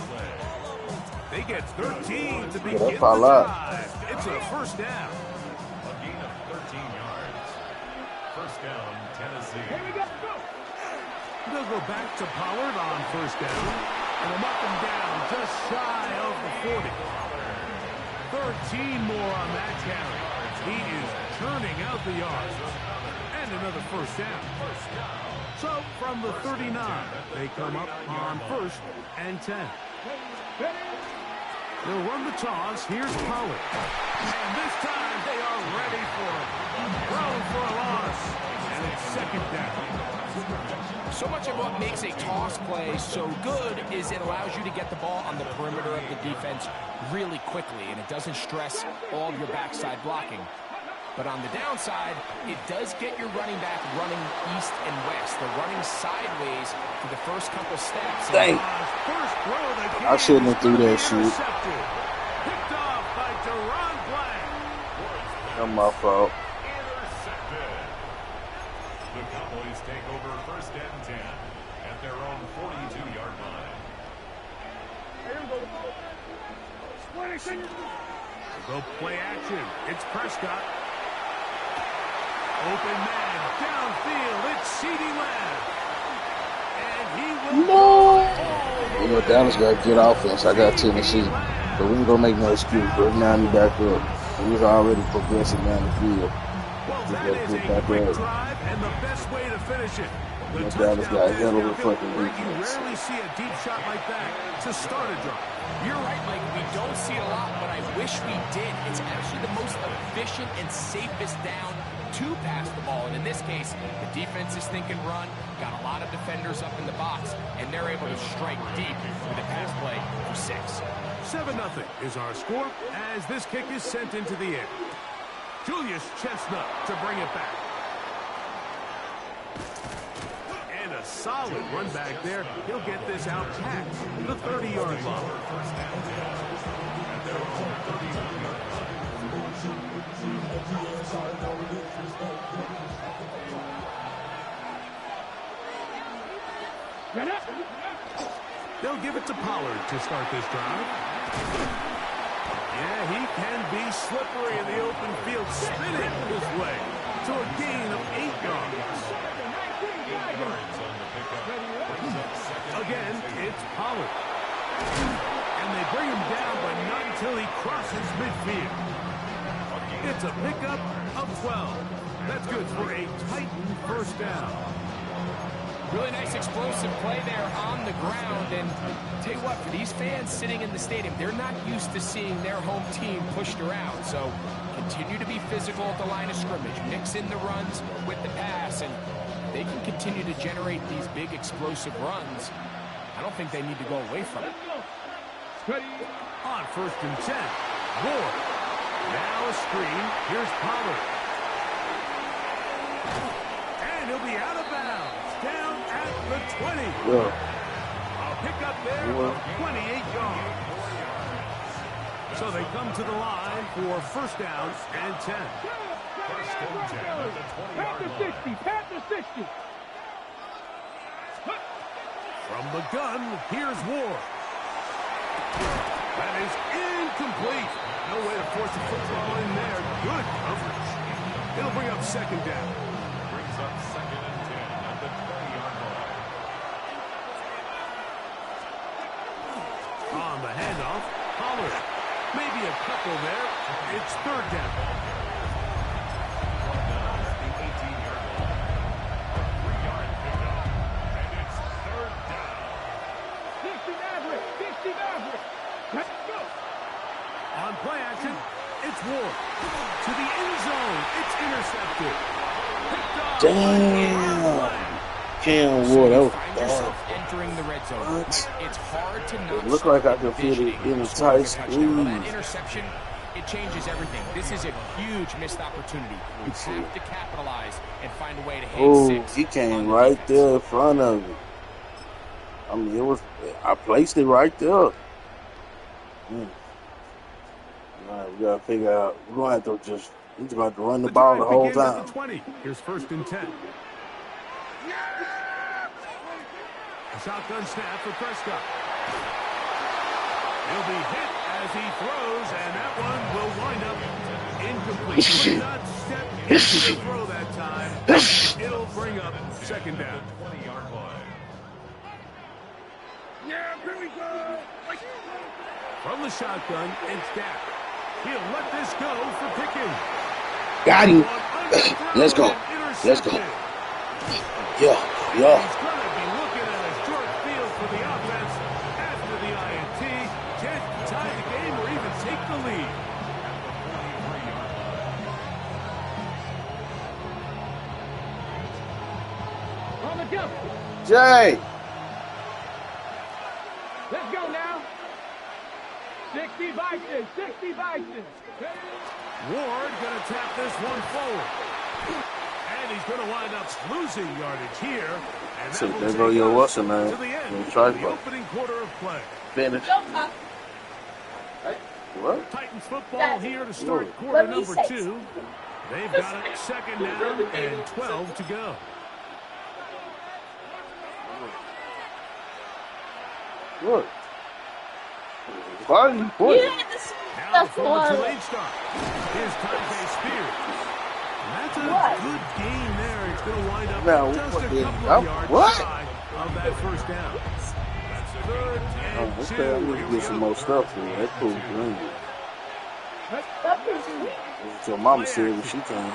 They get 13 to begin the drive. It's a first down. A gain of 13 yards. First down, Tennessee. Here we go. They'll go back to Pollard on first down. And they'll knock him down just shy of the 40. 13 more on that carry. He is churning out the yards. And another first down. So from the 39, they come up on first and 10. They'll run the toss. Here's Pollard. And this time they are ready for him. Thrown for a loss. And it's second down. So much of what makes a toss play so good is it allows you to get the ball on the perimeter of the defense really quickly, and it doesn't stress all of your backside blocking. But on the downside, it does get your running back running east and west. They're running sideways for the first couple steps. Dang. I shouldn't have threw that shit. Picked off by Deron Black. That's my fault. The Cowboys take over first and 10 at their own 42-yard line. They'll play action. It's Prescott. Open man, downfield. It's CeeDee Lamb. And he will No. You know, Dallas got good offense. I got Tennessee. But we ain't going to make no excuse. Bro, now he back up. He was already progressing down the field. Well, that is a quick drive and the best way to finish it. The Dallas got a hell of a touchdown fucking where you defense. rarely see a deep shot like that to start a drive. You're right, Mike. We don't see it a lot, but I wish we did. It's actually the most efficient and safest down to pass the ball. And in this case, the defense is thinking run, got a lot of defenders up in the box, and they're able to strike deep with a pass play for 6. 7-0 is our score as this kick is sent into the air. Julius Chestnut to bring it back. And a solid run back there. He'll get this out past the 30-yard line. They'll give it to Pollard to start this drive. Yeah, he can be slippery in the open field, spinning his way to a gain of 8 yards. Again, it's Pollard. And they bring him down, but not until he crosses midfield. It's a pickup of 12. That's good for a Titan first down. Really nice explosive play there on the ground. And tell you what, for these fans sitting in the stadium, they're not used to seeing their home team pushed around. So continue to be physical at the line of scrimmage. Mix in the runs with the pass, and they can continue to generate these big explosive runs. I don't think they need to go away from it. On first and 10, Ward. Now a screen. Here's Pollard. And he'll be out of bounds. Down at the 20. Yeah. A pickup there of 28 yards. So they come to the line for first down and 10. First and 10 at the 20-yard line. Pat the 60. From the gun, here's Ward. That is incomplete. No way to force a football in there. Good coverage. It'll bring up second down. Brings up second and 10 at the 20-yard line. On the handoff, Pollard. Maybe a couple there. It's third down. The 18-yard line. A 3-yard pickup. And it's third down. 60 Maverick. 60 Maverick. Let's go. On play action, it's Ward. To the end zone. It's intercepted. Damn. Cam Ward, that was bad. Entering the red zone. It's hard to not It looked like I could fit it in a tight squeeze. That interception, it changes everything. This is a huge missed opportunity. You have to capitalize and find a way to hang six. He came right there in front of it. I mean, I placed it right there. All right, we gotta figure out. We're gonna have to he's gonna have to run the ball the whole time. At the 20. Here's 1st and 10. A shotgun snap for Prescott. He'll be hit as he throws, and that one will wind up incomplete. Could not step into the throw that time. It'll bring up 2nd down. 20-yard line. Yeah, here we go. From the shotgun, it's Dak. He'll let this go for Pickens. Got him. Let's go. Let's go. Yeah. He's going to be looking at a short field for the offense after the INT. Can't tie the game or even take the lead. On the jump. Jay. Let's go now. 60 Vikings. 60 Vikings. Ward going to tap this one forward. And he's going to wind up losing yardage here. And So that will there take go your us what's the name? to the end Your of tripod. the opening quarter of play. Finish. What? Titans football here to start quarter number 2. They've got it 2nd down and 12 to go. What? Why are you pointing? Now the forward to late start. Here's Tyjae Spears. And that's a good gain there. It's going to wind up just a couple of yards shy of that 1st down. That's 3rd and 2. Okay, I need to get some more stuff here. That cool green. That's what Mama said when she came.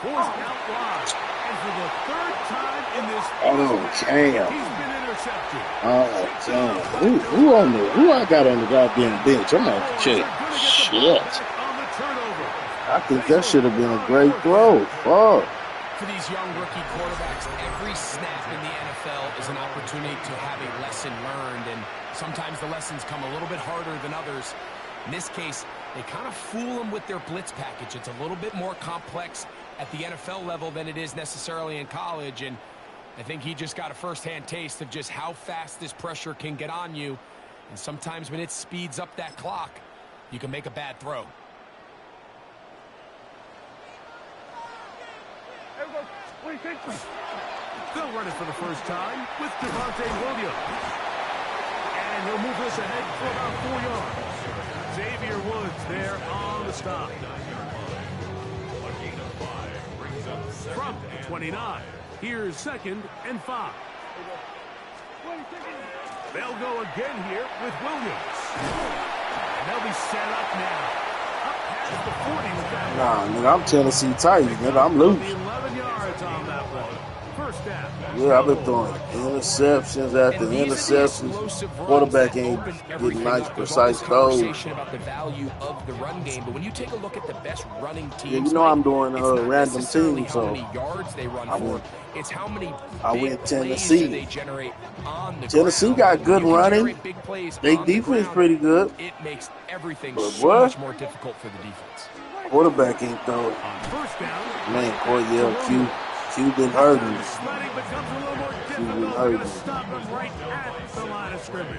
Forced out wide. And for the 3rd time in this Oh, damn. he's been intercepted. Oh, damn. Who I got on the goddamn bench? I'm going to have to check. Shit. On the turnover. I think that should have been a great throw. Fuck. For these young rookie quarterbacks, every snap in the NFL is an opportunity to have a lesson learned, and sometimes the lessons come a little bit harder than others. In this case, they kind of fool them with their blitz package. It's a little bit more complex at the NFL level than it is necessarily in college, and I think he just got a first-hand taste of just how fast this pressure can get on you, and sometimes when it speeds up that clock, you can make a bad throw. They'll run it for the first time with Devontae Williams. And he'll move this ahead for about 4 yards. Xavier Woods there on the stop. From the 29, here's 2nd and 5. They'll go again here with Williams. And they'll be set up now. Up past the 40 with that. Nah, nigga, I'm Tennessee Titans, nigga. I'm loose. 11 yards on that one. 1st down. Yeah, I've been throwing interceptions after interceptions. Quarterback ain't getting nice, precise throws. About the value of the run game, but when you take a look at the best running teams, Yeah, you know I'm doing random teams, how so many yards they run for. It's how many I big went plays Tennessee. they generate on the Tennessee ground. got good You can running. generate big plays They on the defense ground. pretty good. It makes everything But so what? much more difficult for the defense. Quarterback ain't throwing. On 1st down, Man, Q been hurting. sledding becomes a little more difficult. They're going to stop him right at the line of scrimmage.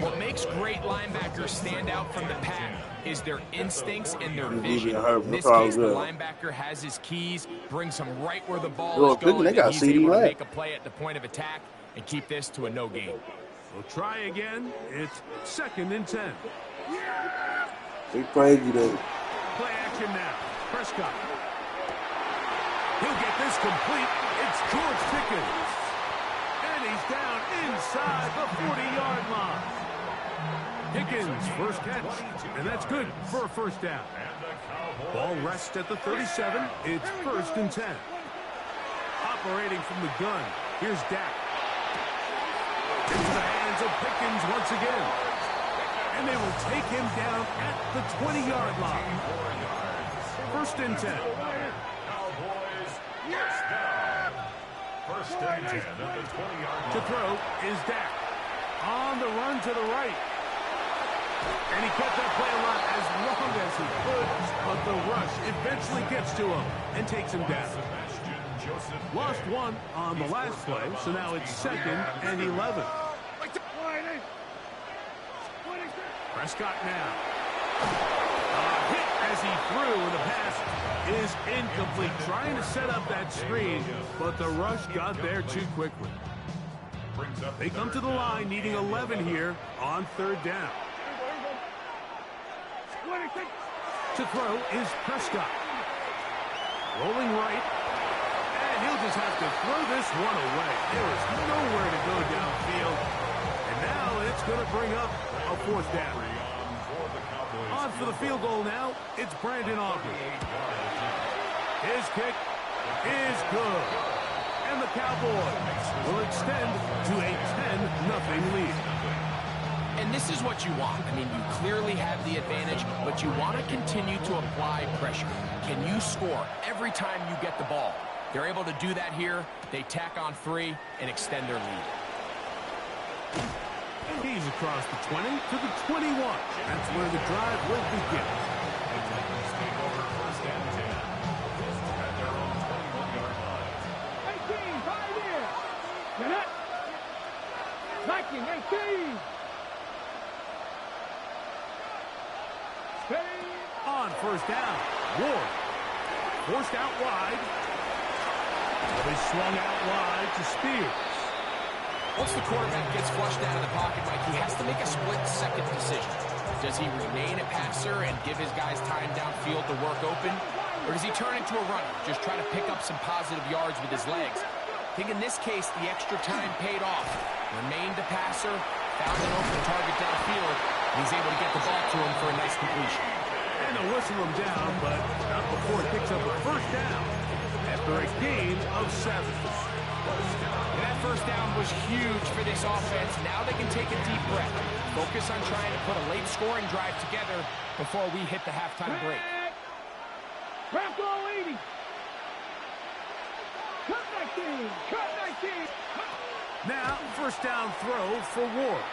What makes great linebackers stand out from the pack is their instincts and their He vision. been hurt. In this That's all case, the good. linebacker has his keys, brings him right where the ball Well, is going, they got and he's CD able to Lamb. make a play at the point of attack and keep this to a no gain. We'll try again. It's 2nd and 10. They crazy though. Play action now. Prescott. He'll get this complete. It's George Pickens. And he's down inside the 40-yard line. Pickens, first catch. And that's good for a 1st down. Ball rests at the 37. It's 1st and 10. Operating from the gun. Here's Dak. Into the hands of Pickens once again. And they will take him down at the 20-yard line. 1st and 10. First and 10 at the 20-yard line. To throw is Dak. On the run to the right. And he kept that play alive as long as he could, but the rush eventually gets to him and takes him down. Lost one on the last play, so now it's 2nd and 11. Prescott now. Hit as he threw, and the pass is incomplete. Trying to set up that screen, but the rush got there too quickly. They come to the line needing 11 here on 3rd down. To throw is Prescott. Rolling right. And he'll just have to throw this one away. There is nowhere to go downfield. And now it's going to bring up a 4th down. On for the field goal now, it's Brandon Aubrey. His kick is good. And the Cowboys will extend to a 10-0 lead. And this is what you want. I mean, you clearly have the advantage, but you want to continue to apply pressure. Can you score every time you get the ball? They're able to do that here. They tack on 3 and extend their lead. He's across the 20 to the 21. That's where the drive will begin. First and 10 at their own 21-yard line. 18, 5 in. Minute. Viking, 18. On 1st down, Ward forced out wide. They swung out wide to Spears. Once the quarterback gets flushed out of the pocket, Mike, he has to make a split-second decision. Does he remain a passer and give his guys time downfield to work open? Or does he turn into a runner, just try to pick up some positive yards with his legs? I think in this case, the extra time paid off. Remained a passer, found an open target downfield, and he's able to get the ball to him for a nice completion. And they'll whistle him down, but not before he picks up a 1st down after a gain of 7. And that 1st down was huge for this offense. Now they can take a deep breath. Focus on trying to put a late scoring drive together before we hit the halftime break. Bronco 80. Cut 19. Cut 19. Now, 1st down throw for Ward.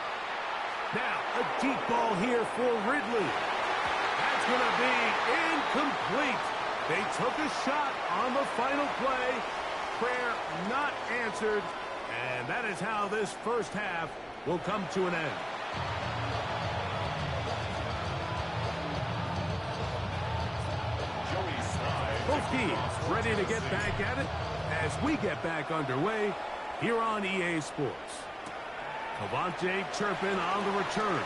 Now, a deep ball here for Ridley. That's going to be incomplete. They took a shot on the final play. Prayer not answered. And that is how this 1st half will come to an end. Both teams ready to get back at it as we get back underway here on EA Sports. Cavante Turpin on the return.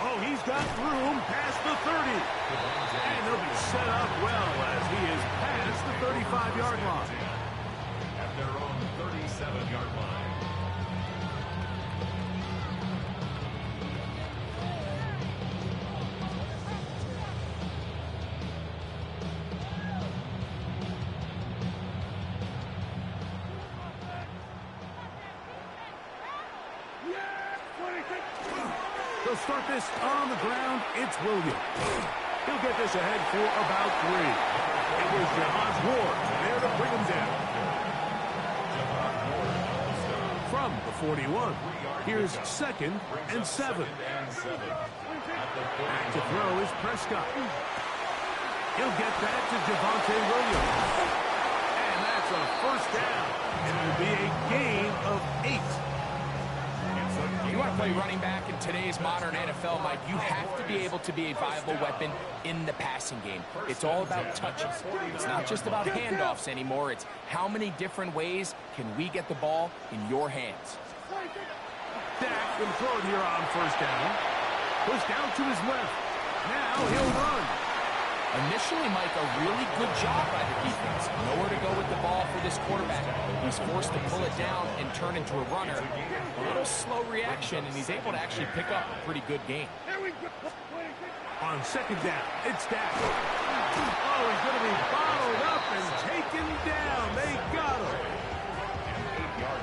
Oh, he's got room past the 30. And he'll be set up well as he is past the 35-yard line. At their own 37-yard line. They'll start this on the ground. It's Williams. He'll get this ahead for about 3. It was Jahan Ward there to bring him down. From the 41, here's 2nd and 7. Back to throw is Prescott. He'll get that to Javonte Williams. And that's a 1st down. And it will be a gain of 8. You want to play running back in today's modern NFL, Mike, you have to be able to be a viable weapon in the passing game. It's all about touches. It's not just about handoffs anymore. It's how many different ways can we get the ball in your hands. Dak will throw it here on 1st down. Pushed out to his left. Now he'll run. Initially, Mike, a really good job by the defense. Nowhere to go with the ball for this quarterback. He's forced to pull it down and turn into a runner. A little slow reaction, and he's able to actually pick up a pretty good game. On 2nd down, it's Dak. Oh, he's going to be bottled up and taken down. They got him.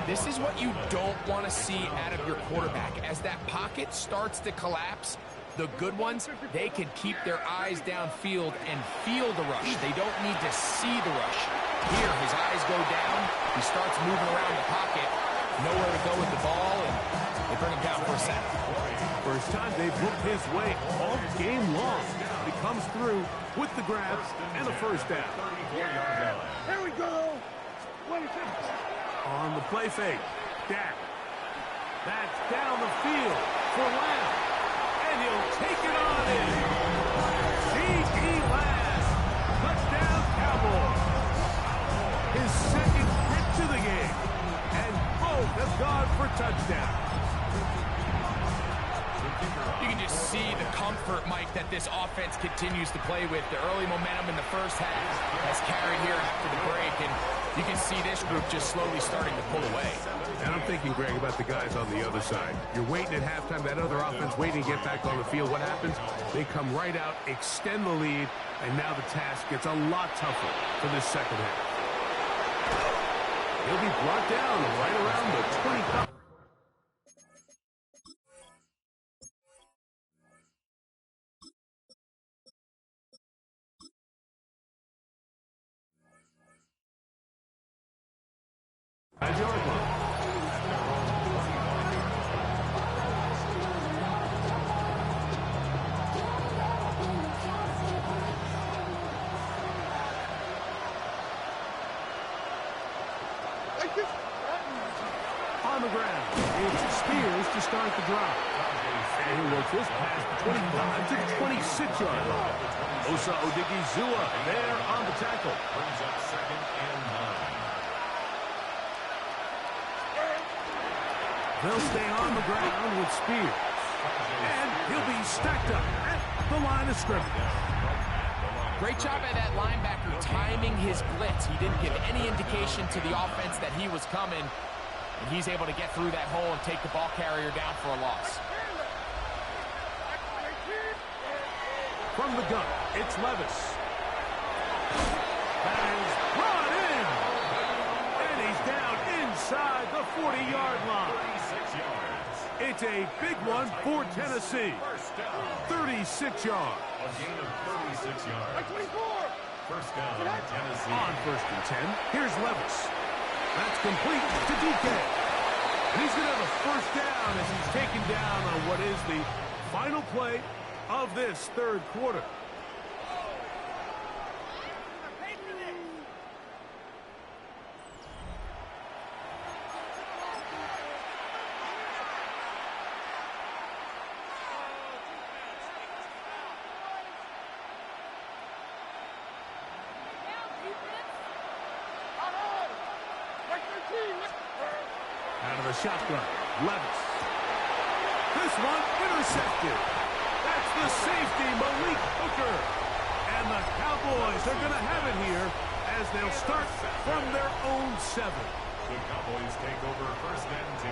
This is what you don't want to see out of your quarterback. As that pocket starts to collapse, The good ones, they can keep their eyes downfield and feel the rush. They don't need to see the rush. Here, his eyes go down. He starts moving around the pocket. Nowhere to go with the ball, and they bring him down for a sack. First time they've looked his way all game long. He comes through with the grab and a first down. Here we go. 26. On the play fake, Dak. That's down the field for Lamb. And he'll take it on in. C.D. Lamb. Touchdown, Cowboys. His second hit to the game. And both have gone for touchdowns. You can just see the comfort, Mike, that this offense continues to play with. The early momentum in the first half has carried here after the break, and you can see this group just slowly starting to pull away. And I'm thinking, Greg, about the guys on the other side. You're waiting at halftime, that other offense waiting to get back on the field. What happens? They come right out, extend the lead, and now the task gets a lot tougher for this second half. He'll be brought down right around the 20. On the ground, it's Spears to start the drive. And he works this pass 25 to the 26-yard line. Osa Odigizua there on the tackle. Brings up 2nd and 9. They'll stay on the ground with Spears. And he'll be stacked up at the line of scrimmage. Great job by that linebacker timing his blitz. He didn't give any indication to the offense that he was coming. And he's able to get through that hole and take the ball carrier down for a loss. From the gun, it's Levis. That is brought in. And he's down inside the 40-yard line. 36 yards. It's a big one for Tennessee. 36 yards. A gain of 36 yards. 24. First down, Tennessee. On 1st and 10, here's Levis. That's complete to DK. And he's going to have a first down as he's taken down on what is the final play of this third quarter. Out of the shotgun, Levis. This one intercepted. That's the safety, Malik Hooker. And the Cowboys are going to have it here as they'll start from their own 7. The Cowboys take over 1st and 10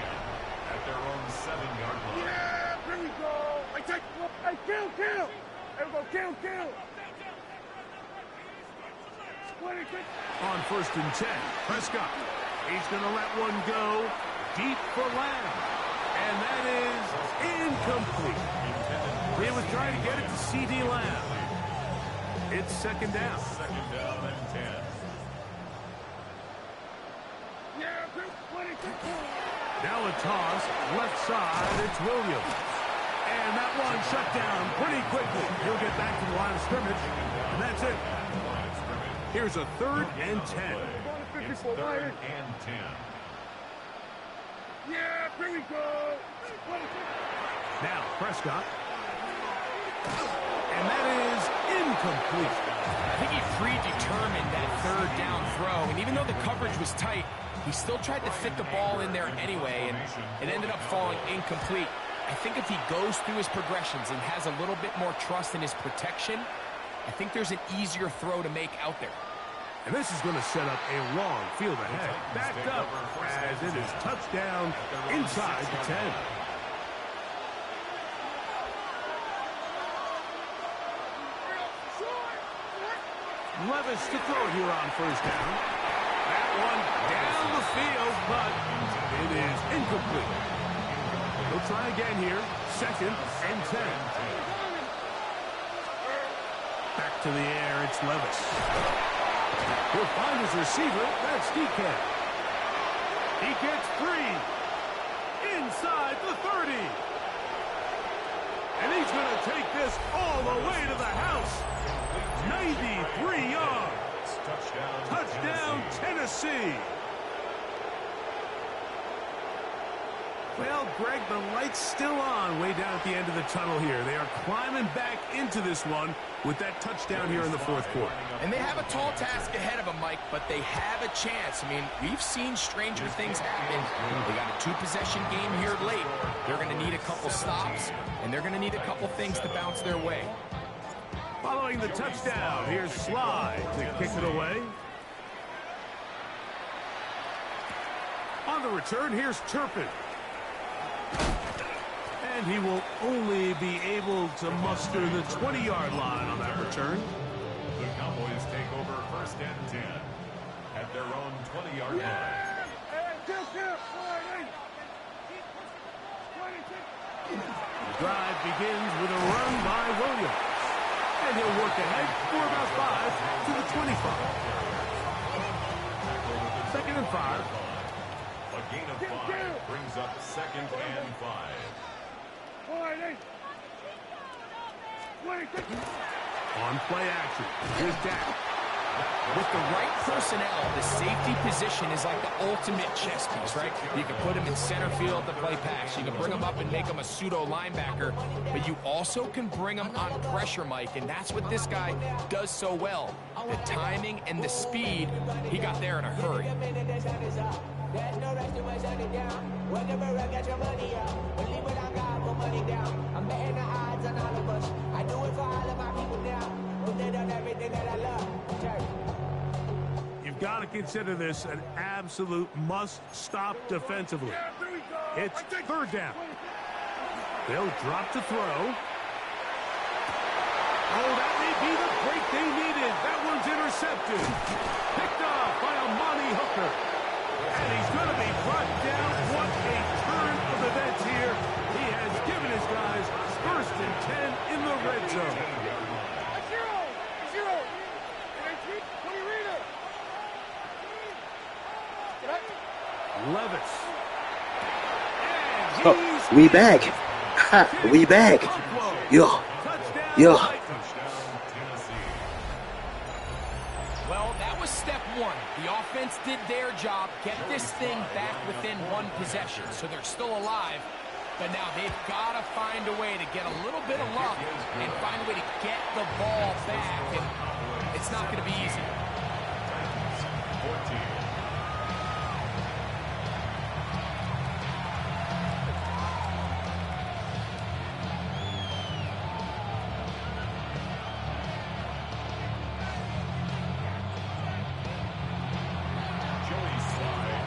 at their own 7-yard line. Yeah, here we go. Hey, kill. There we go, kill. 26. On 1st and 10, Prescott. He's going to let one go deep for Lamb. And that is incomplete. He was trying to get it to C.D. Lamb. It's 2nd down. 2nd down and 10. Yeah, 26. Now a toss, left side, it's Williams. And that one shut down pretty quickly. He'll get back to the line of scrimmage, and that's it. Here's a 3rd and 10. It's 3rd and 10. Yeah, here we go. 26. Now Prescott. And that is incomplete. I think he predetermined that 3rd down throw, and even though the coverage was tight, he still tried to fit the ball in there anyway, and it ended up falling incomplete. I think if he goes through his progressions and has a little bit more trust in his protection, I think there's an easier throw to make out there. And this is going to set up a long field ahead. Backed up as it is touchdown inside the 10. Levis to throw it here on 1st down. That one down the field, but it is incomplete. We'll try again here. 2nd and 10. Back to the air, it's Levis. He'll find his receiver. That's DK. He gets free. Inside the 30. And he's going to take this all the way to the house. 93 yards. Touchdown, Tennessee. Well, Greg, the light's still on way down at the end of the tunnel here. They are climbing back into this one with that touchdown here in the fourth quarter. And they have a tall task ahead of them, Mike, but they have a chance. I mean, we've seen stranger things happen. They got a two-possession game here late. They're going to need a couple stops, and they're going to need a couple things to bounce their way. Following the touchdown, here's Sly to kick it away. On the return, here's Turpin. And he will only be able to muster the 20-yard line on that return. The Cowboys take over 1st and 10 at their own 20-yard line. The drive begins with a run by Williams. And he'll work ahead for about 5 to the 25. 2nd and 5. A gain of 5 brings up 2nd and 5. On play action, here's Dak. With the right personnel, the safety position is like the ultimate chess piece, right? You can put him in center field to play pass. You can bring him up and make him a pseudo linebacker, but you also can bring him on pressure, Mike, and that's what this guy does so well. The timing and the speed, he got there in a hurry. There's no rush to my shut it down. Whenever I get your money out, believe what I got, put money down. I'm betting the odds on all of us. I do it for all of my people now. Who did on everything that I love. You've got to consider this an absolute must-stop defensively. It's 3rd down. They'll drop to throw. Oh, that may be the break they needed. That one's intercepted. Picked off by Amani Hooker. And he's going to be brought down. What a turn of events here. He has given his guys 1st and 10 in the red zone. Levis. Oh, we back. We back. Yo. Yo. Well, that was step one. The offense did their job, get this thing back within one possession, so they're still alive. But now they've got to find a way to get a little bit of luck and find a way to get the ball back, and it's not going to be easy. 14.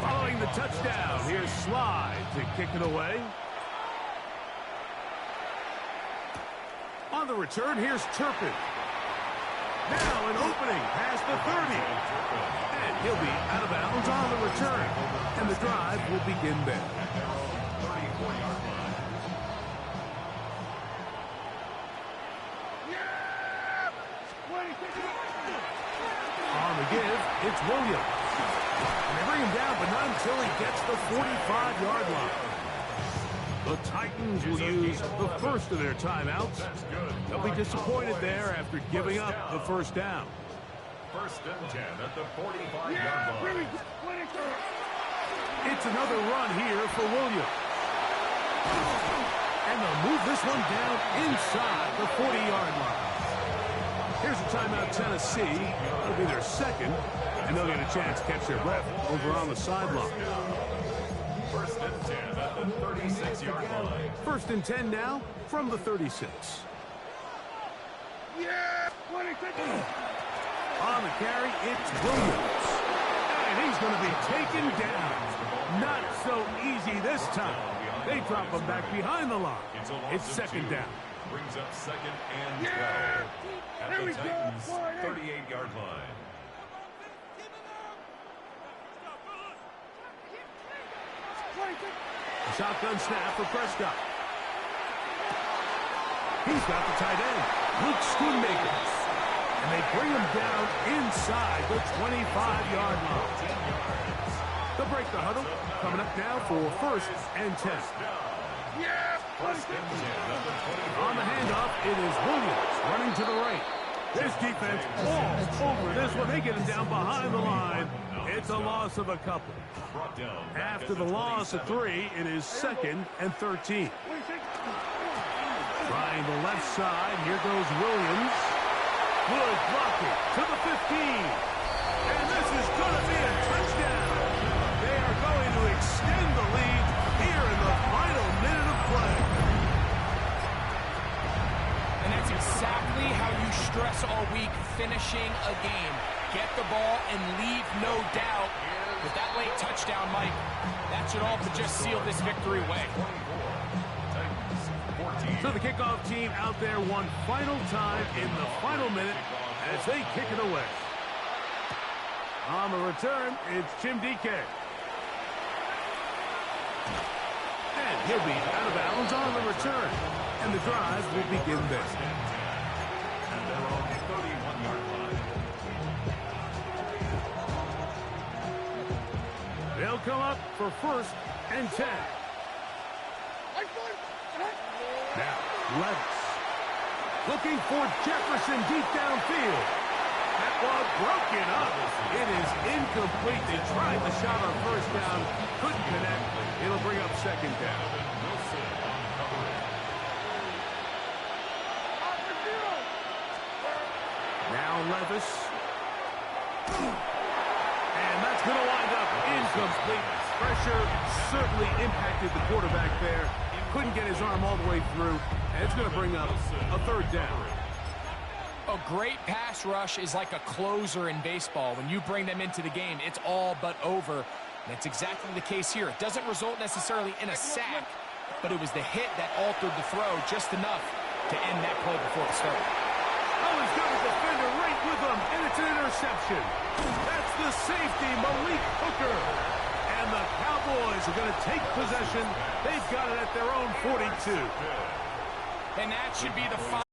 Following the touchdown, here's Sly to kick it away. On the return, here's Turpin. Now an opening past the 30. And he'll be out of bounds on the return. And the drive will begin there. On the give, it's Williams. And they bring him down, but not until he gets the 45-yard line. The Titans will use the first of their timeouts. They'll be disappointed there after giving up the 1st down. 1st and 10 at the 45-yard line. It's another run here for Williams. And they'll move this one down inside the 40-yard line. Here's a timeout, Tennessee. It'll be their 2nd, and they'll get a chance to catch their breath over on the sideline. 1st and 10 at the 36-yard line. 1st and 10 now from the 36. On the carry, it's Williams. And he's going to be taken down. Not so easy this time. They drop him back behind the line. It's 2nd down. Brings up 2nd and 12 at the Titans' 38-yard line. A shotgun snap for Prescott. He's got the tight end, Luke Schoonmaker. And they bring him down inside the 25-yard line. They'll break the huddle. Coming up now for 1st and 10. On the handoff, it is Williams running to the right. This defense all over this one. They get him down behind the line. It's a loss of a couple. After the loss of 3, it is 2nd and 13. Trying the left side. Here goes Williams. Good blocking to the 15. And this is going to be a touchdown. They are going to extend the lead here in the final minute of play. And that's exactly how you stress all week finishing a game. Get the ball and leave no doubt. With that late touchdown, Mike, that should all but just seal this victory away. So the kickoff team out there one final time in the final minute as they kick it away. On the return, it's Jim DK. And he'll be out of bounds on the return. And the drive will begin there. And they're on the 31-yard line. They'll come up for 1st and 10. Now, Levis. Looking for Jefferson deep downfield. That ball broken up. It is incomplete. They tried the shot on 1st down. Couldn't connect. It'll bring up 2nd down. Now Levis. And that's going to wind up incomplete. Pressure certainly impacted the quarterback there. Couldn't get his arm all the way through, and it's going to bring up a 3rd down. A great pass rush is like a closer in baseball. When you bring them into the game, it's all but over. And that's exactly the case here. It doesn't result necessarily in a sack, but it was the hit that altered the throw just enough to end that play before it started. Oh, he's got a defender right with him, and it's an interception. That's the safety, Malik Hooker. And the Cowboys are going to take possession. They've got it at their own 42. And that should be the final.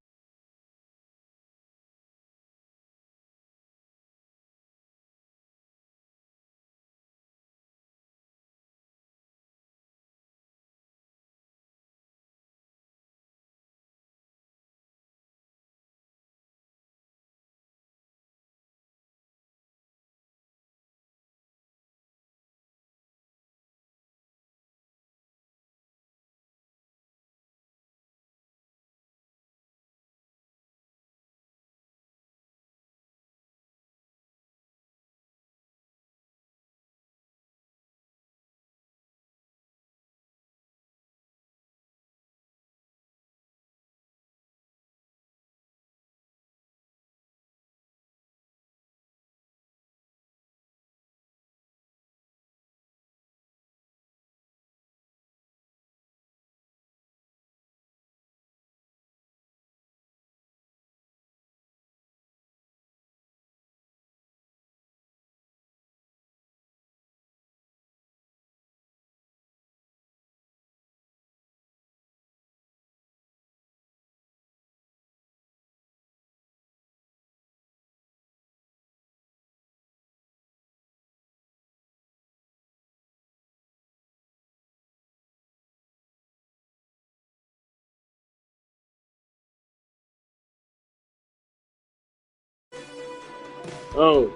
Oh,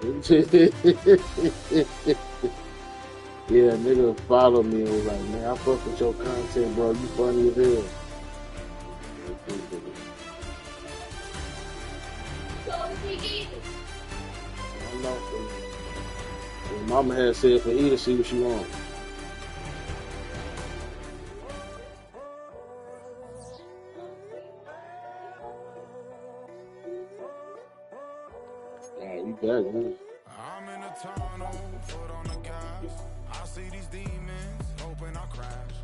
yeah, nigga follow me and was like, man, I fuck with your content, bro. You funny as hell. I'm not for Mama had said for E to see what she want. Yeah, you back, man. I'm in a tunnel, foot on the gas. I see these demons, hoping I crash.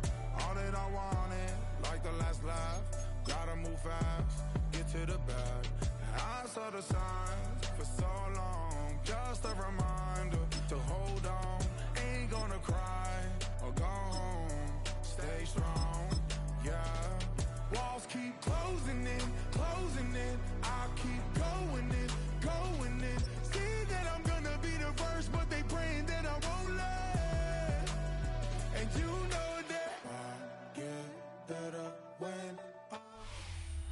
All that I wanted, like the last laugh. Gotta move fast, get to the bag. I saw the signs for so long, just a reminder to hold on. Ain't gonna cry or go home, stay strong, yeah. Walls keep closing in, I keep going in.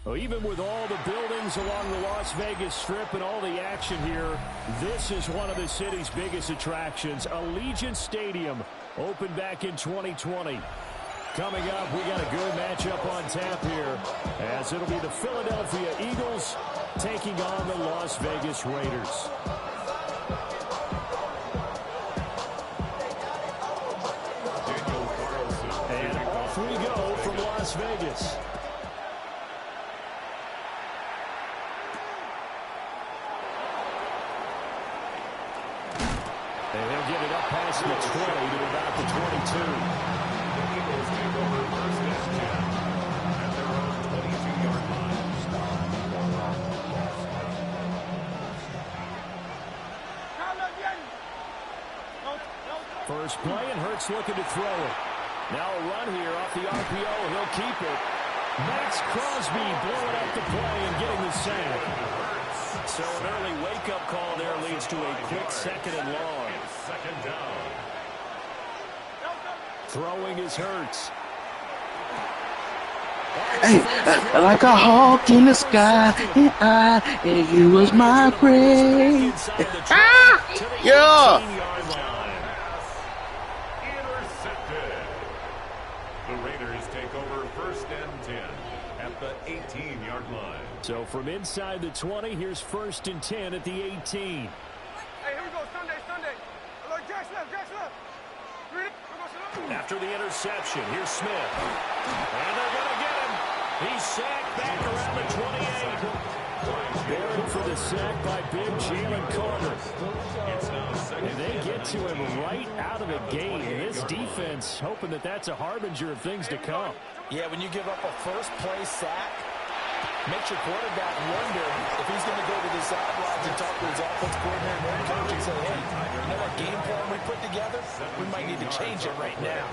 Well, even with all the buildings along the Las Vegas Strip and all the action here, this is one of the city's biggest attractions. Allegiant Stadium opened back in 2020. Coming up, we got a good matchup on tap here, as it'll be the Philadelphia Eagles taking on the Las Vegas Raiders. And off we go from Las Vegas. And he'll get it up past the 20 to about the 22. The Eagles take over first and 10 at their own 22-yard line. First play, and Hurts looking to throw it. Now a run here off the RPO. He'll keep it. Max Crosby blowing up the play and getting the sack. So an early wake-up call there leads to a quick second and long. Second down. Throwing is Hurts. Hey, like a hawk in the sky, and you was my prey. Yeah. Intercepted. The Raiders take over first and 10 at the 18-yard line. So from inside the 20, here's first and 10 at the 18. Hey, here we go, Sunday. Alert, Jack's left. Ready? After the interception, here's Smith. And they're going to get him. He's sacked back around the 28. Buried for the sack by big Jalen Carter. And they get to him right out of the gate. This defense hoping that that's a harbinger of things to come. Yeah, when you give up a first-play sack, makes your quarterback wonder if he's going to go to the sidelines and talk to his offense coordinator and coach and say, hey, you know that game plan we put together? We might need to change it right now.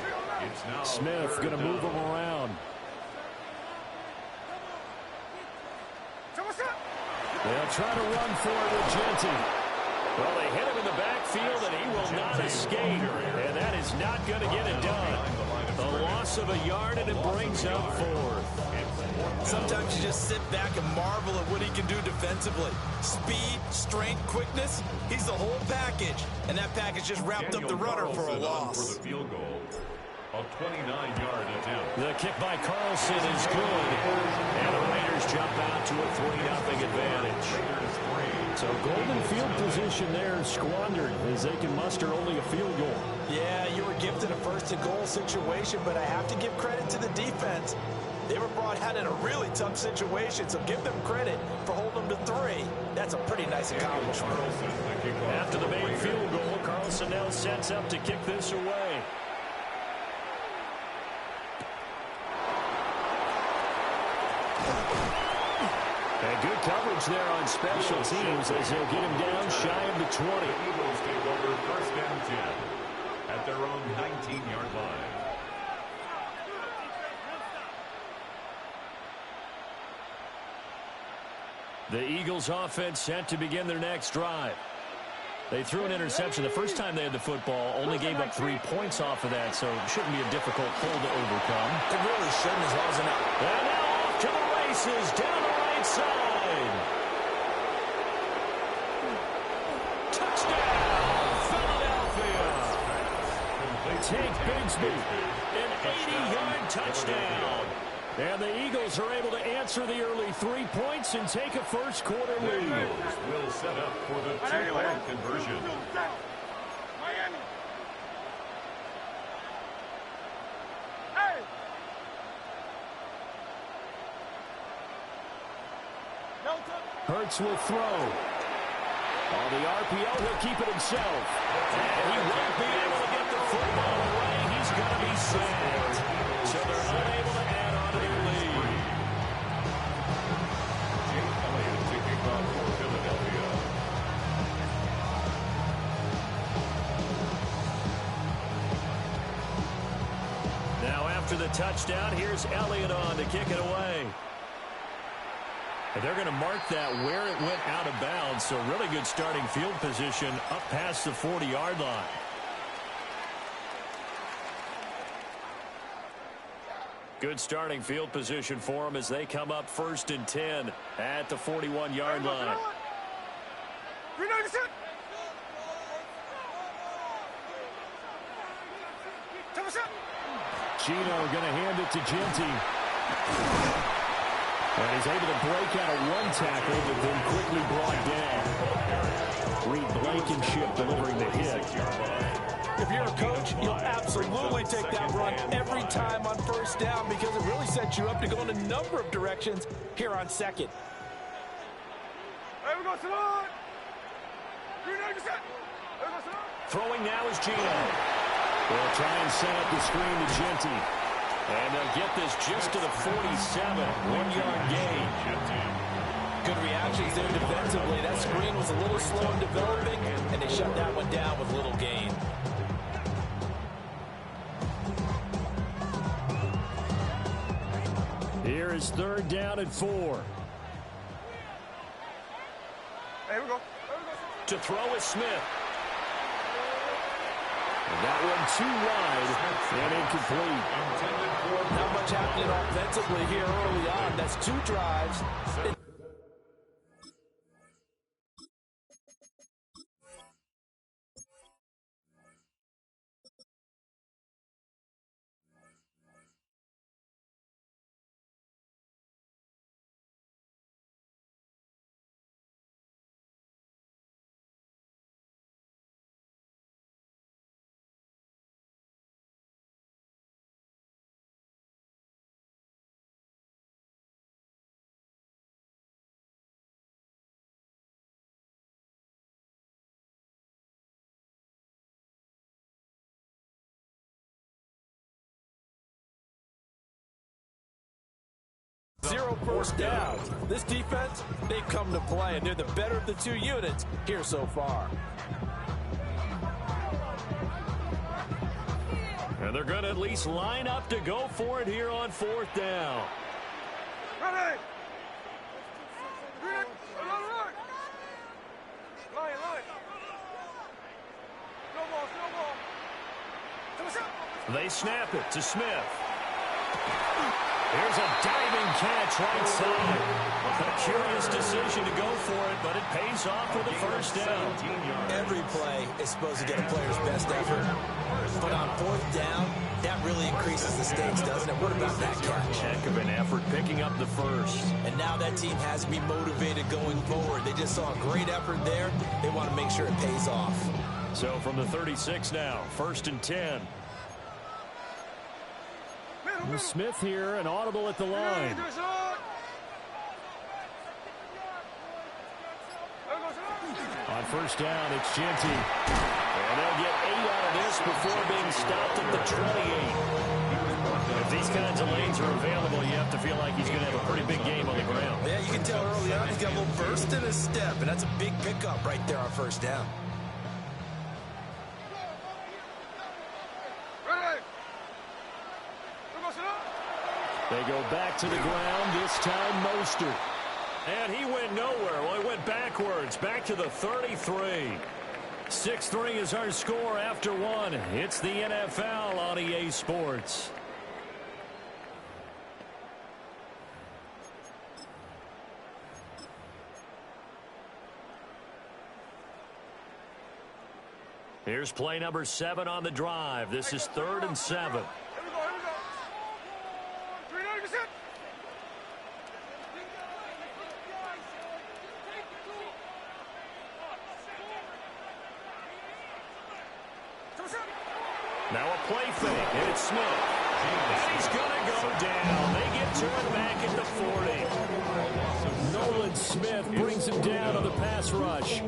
Smith going to move him around. They'll try to run for it with Genty. Well, they hit him in the backfield, and he will not escape. And that is not going to get it done. The loss of a yard, and it brings up fourth. Sometimes you just sit back and marvel at what he can do defensively. Speed, strength, quickness, he's the whole package. And that package just wrapped up the runner for a loss. For the field goal. A 29-yard attempt. The kick by Carlson is good. And the Raiders jump out to a 3-0 advantage. So golden field position there squandered as they can muster only a field goal. Yeah, you were gifted a first-and-goal situation, but I have to give credit to the defense. They were brought out in a really tough situation, so give them credit for holding them to 3. That's a pretty nice accomplishment. After the main field goal, Carlson now sets up to kick this away. And good coverage there on special teams as they'll get him down shy of the 20. The Eagles take over first and 10 at their own 19-yard line. The Eagles offense set to begin their next drive. They threw an interception the first time they had the football, only gave up 3 points off of that, so it shouldn't be a difficult hole to overcome. It really shouldn't, as long as they're not. And now off to the races down the right side. Touchdown, Philadelphia. Take Bigsby, an 80-yard touchdown. And the Eagles are able to answer the early 3 points and take a first-quarter lead. Will set up for the two-point conversion. Miami. Hey. Hurts will throw. On the RPO, he'll keep it himself. And he won't be able to get the football away. He's going to be sacked. So they're unable to add on to their lead. Jake Elliott taking off for Philadelphia. Now after the touchdown, here's Elliott on to kick it away. And they're going to mark that where it went out of bounds. So really good starting field position up past the 40-yard line. Good starting field position for them as they come up 1st and 10 at the 41-yard line. Gino going to hand it to Genty. And he's able to break out of one tackle, but then quickly brought down. Reed Blankenship delivering the hit. If you're a coach, you'll absolutely take that run every time on 1st down because it really sets you up to go in a number of directions here on 2nd. Throwing now is Gino. They'll try and set up the screen to Genty. And they'll get this just to the 47. 1-yard gain. Good reactions there defensively. That screen was a little slow in developing, and they shut that one down with little gain. Here is 3rd down and 4. Hey, here we go. To throw is Smith. And that one too wide and incomplete. Not much happening offensively here early on. That's 2 drives. Zero first downs. This defense, they've come to play, and they're the better of the 2 units here so far. And they're going to at least line up to go for it here on 4th down. Ready. Line. They snap it to Smith. Here's a diving catch right side. A curious decision to go for it, but it pays off with a 1st down. Every play is supposed to get a player's best effort. But on 4th down, that really increases the stakes, doesn't it? What about that catch? Heck of an effort picking up the 1st. And now that team has to be motivated going forward. They just saw a great effort there. They want to make sure it pays off. So from the 36 now, 1st and 10. Smith here, an audible at the line. On 1st down, it's Genty. And they'll get 8 out of this before being stopped at the 28. If these kinds of lanes are available, you have to feel like he's going to have a pretty big game on the ground. Yeah, you can tell early on he's got a little burst in his step, and that's a big pickup right there on 1st down. They go back to the ground, this time Mostert. And he went nowhere. Well, he went backwards, back to the 33. 6-3 is our score after 1. It's the NFL on EA Sports. Here's play number 7 on the drive. This is 3rd and 7. Now a play fake, and it's Smith. And he's going to go down. They get to it back at the 40. Nolan Smith brings him down on the pass rush.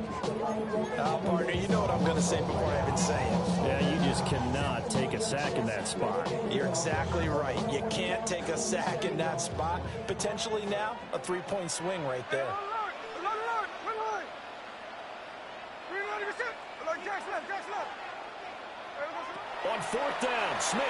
Partner, you know what I'm going to say before I even say it. Yeah, you just cannot take a sack in that spot. You're exactly right. You can't take a sack in that spot. Potentially now, a 3-point swing right there. On 4th down, Smith.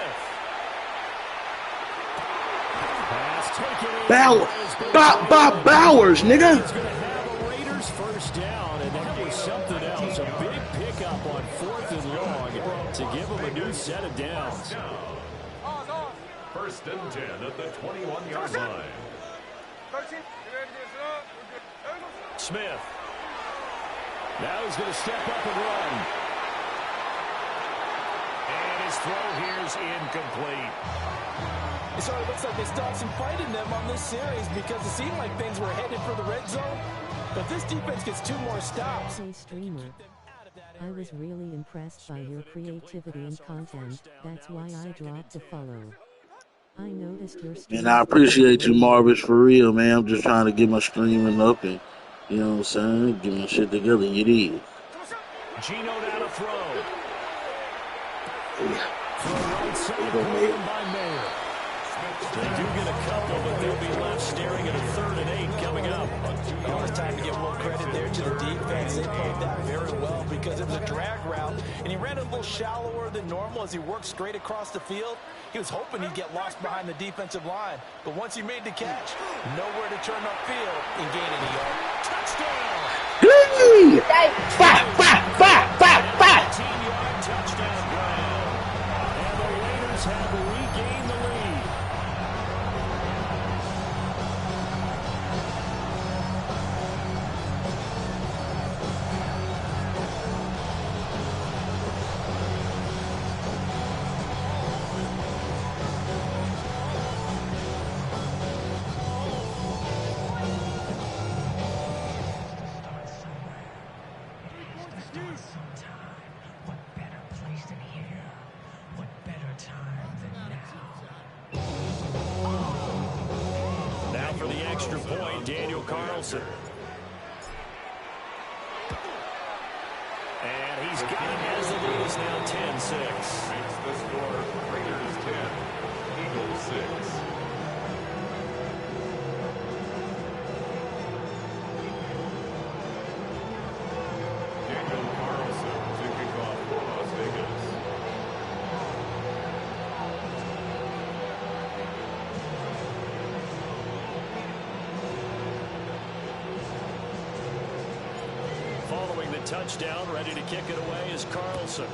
Bowers, nigga. He's going to have a Raiders 1st down, and that was something else. A big pickup on 4th and long to give him a new set of downs. 1st First and 10 at the 21-yard line. Smith. Now he's going to step up and run. And his throw here is incomplete. So it looks like they still have some fight in them on this series because it seemed like things were headed for the red zone. But this defense gets 2 more stops. Hey, streamer. I was really impressed by your creativity and content. That's why I dropped a follow. I noticed your stream. And I appreciate you, Marvis, for real, man. I'm just trying to get my streaming up and, you know what I'm saying, get my shit together. You did. Gino down to throw. Yeah. Throw right side by Mayer. They do get a couple, but they'll be left staring at a 3rd and 8 coming up. Oh, it's time to give more credit there to the defense. They played that very well because it was a drag route, and he ran a little shallower than normal as he worked straight across the field. He was hoping he'd get lost behind the defensive line, but once he made the catch, nowhere to turn upfield and gain any yard. Touchdown! Hey! 18-yard touchdown ground. And the Raiders have regained the lead. Now for the extra point, Daniel Carlson. And he's got it as the lead is now 10-6. Makes the score Raiders 10, Eagles 6. Daniel Carlson to kick off for Las Vegas. Following the touchdown, ready to kick it away is Carlson.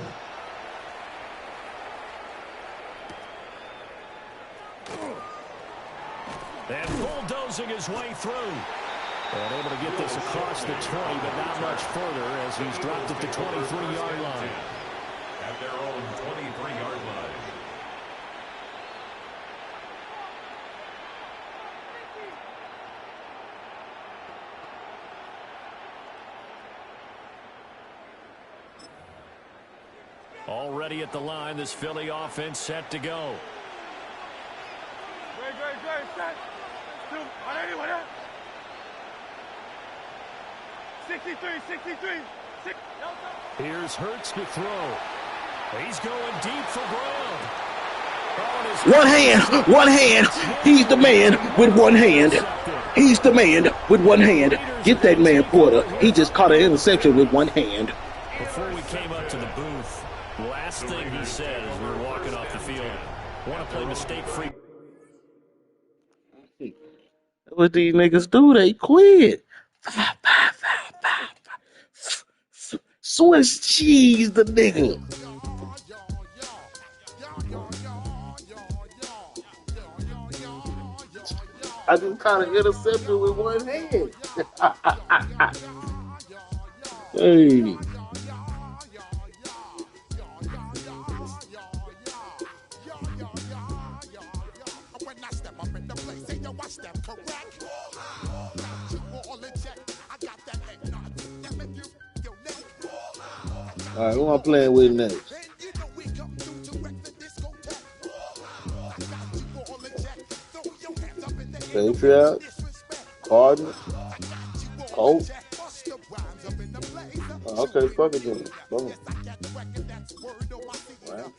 And bulldozing his way through. And able to get this across the 20, but not much further as he's dropped at the 23-yard line. At their own 23-yard line. Already at the line, this Philly offense set to go. Set. 63. Here's Hurts to throw. He's going deep for ground. One hand. He's the man with one hand. He's the man with one hand. Get that man, Porter. He just caught an interception with one hand. Before we came up to the booth, last thing he said as we were walking off the field, want to play mistake-free. What these niggas do? They quit. Swiss cheese the nigga. I just kind of intercepted with one hand. Hey. All right, who I'm playing with next? Patriots, Cardinals, Colts. Oh, okay, fuck it then. Come on. Wow.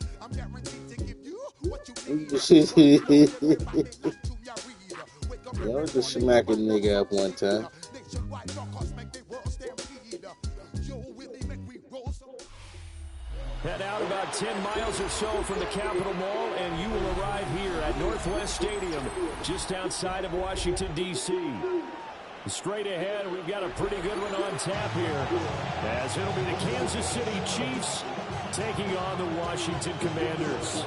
Yeah, I was just smacking nigga up one time. Head out about 10 miles or so from the Capitol Mall, and you will arrive here at Northwest Stadium, just outside of Washington, D.C. Straight ahead, we've got a pretty good one on tap here, as it'll be the Kansas City Chiefs taking on the Washington Commanders.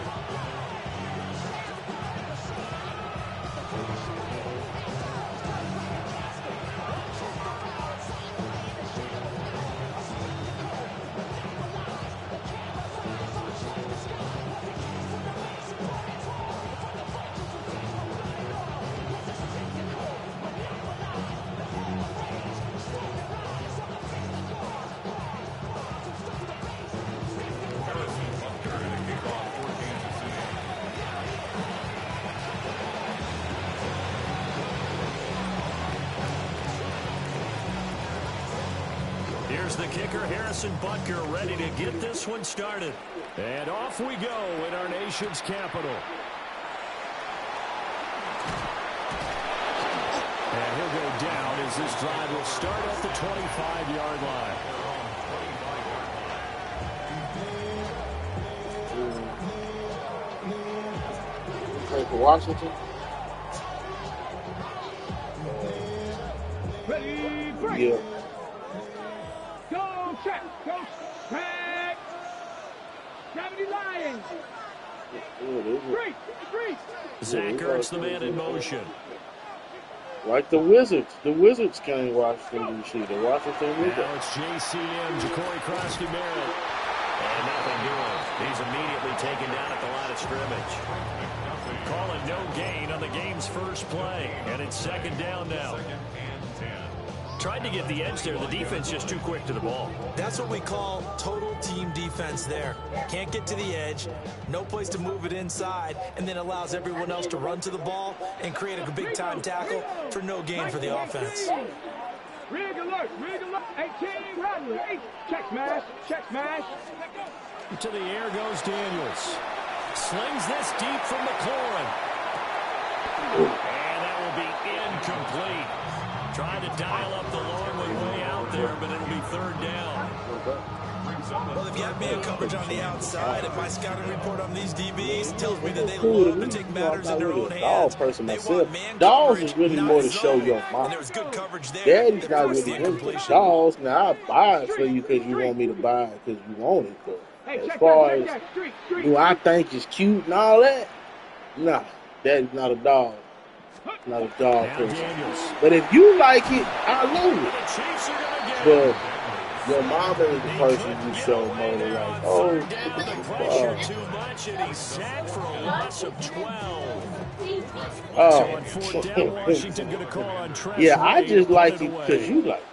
Here's the kicker, Harrison Butker, ready to get this one started. And off we go in our nation's capital. And he'll go down as this drive will start at the 25-yard line. Play for Washington. Ready, break. Yeah. Go check. Go check. 70 Lions. Three. Zach Ertz, the man in motion. Like the Wizards. The Wizards came to Washington, D.C. The Washington Wizards. Now it's JCM, Ja'Cory Krosky-Merritt. And nothing doing. He's immediately taken down at the line of scrimmage. Calling no gain on the game's first play. And it's second down now. Tried to get the edge there. The defense just too quick to the ball. That's what we call total team defense there. Can't get to the edge, no place to move it inside, and then allows everyone else to run to the ball and create a big-time tackle for no gain for the offense. Rig alert. 18, Rattler. Check smash. To the air goes Daniels. Slings this deep from McLaurin. And that will be incomplete. Trying to dial up the long way out there, but it'll be third down. Well, they've got man coverage on the outside, and my scouting report on these DBs tells me that they love to take matters in their own hands. Dogs is really more to show your mom. There was good coverage there. Daddy's not really good. Dogs, now I buy it for you because you want me to buy it because you want it. But as far as who I think is cute and all that, nah, Daddy's not a dog. Not a dog person. But if you like it, I love it. But your mama is the person you show more like, oh, too much, and he's sacked for a loss of 12. Yeah, I just like it because you like it.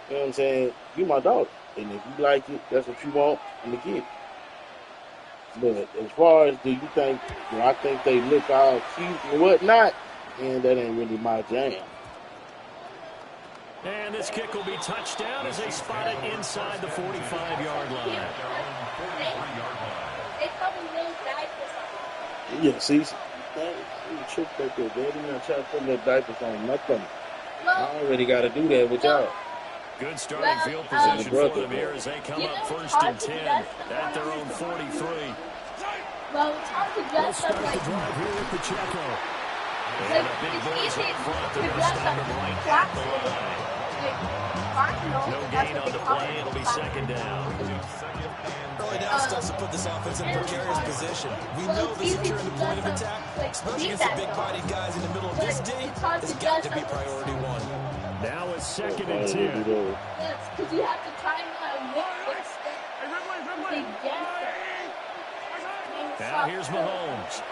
You know what I'm saying? You my dog. And if you like it, that's what you want, I'm going to get it. But as far as do you think, I think they look all cute and whatnot, and that ain't really my jam. And this kick will be touchdown as they spot it inside the 45-yard line. Yeah, see, that trick right there. Daddy not trying to put no diapers on nothing. I already got to do that with y'all. Good starting field position for them here as they come up first and 10 at their own 43. Well, it's hard to dress up like... the drive here with Pacheco. And the big boys up front, they're going to stand them right at the line. No gain on the play, it'll be second down. Early down stuff to put this offense in a precarious position. We know that securing the point of attack, especially against the big-bodied guys in the middle of this day, has got to be priority one. Now it's second and 10. Yes, because you have to time Now here's Mahomes.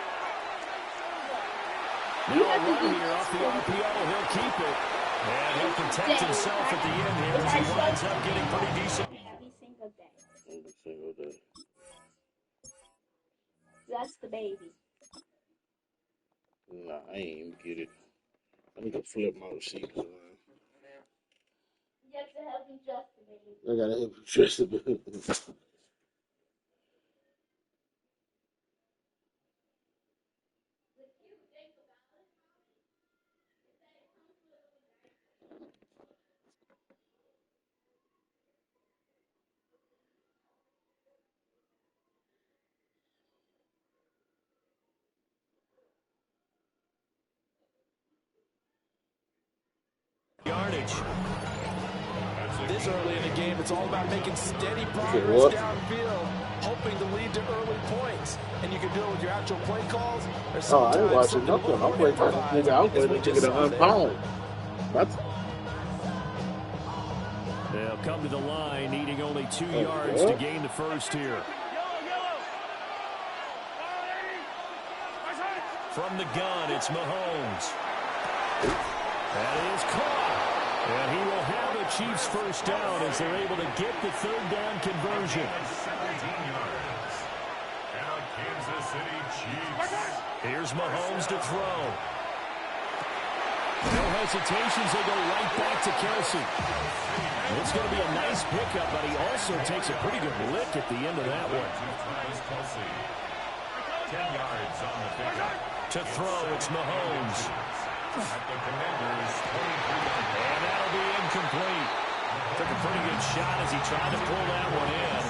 Now a run here off the RPO. He'll keep it. And he'll protect himself at the end here as he winds up getting pretty decent. Every single day. That's the baby. Nah, I ain't even get it. I need to flip my receivers around. You have to help me dress the baby. I gotta help you dress the baby. Yardage. This early in the game, it's all about making steady progress downfield, hoping to lead to early points. And you can do it with your actual play calls. Oh, I ain't watching nothing. I'm playing the ticket to unpound. That's... They'll come to the line, needing only 2 yards to gain the first here. From the gun, it's Mahomes. That is caught. And he will have the Chiefs first down as they're able to get the third down conversion. 17 yards. And a Kansas City Chiefs. Here's Mahomes to throw. No hesitations. They go right back to Kelsey. It's going to be a nice pickup, but he also takes a pretty good lick at the end of that one. 10 yards on the pickup. To throw, it's Mahomes. At the Commanders' 23. And that'll be incomplete. Took a pretty good shot as he tried to pull that one in.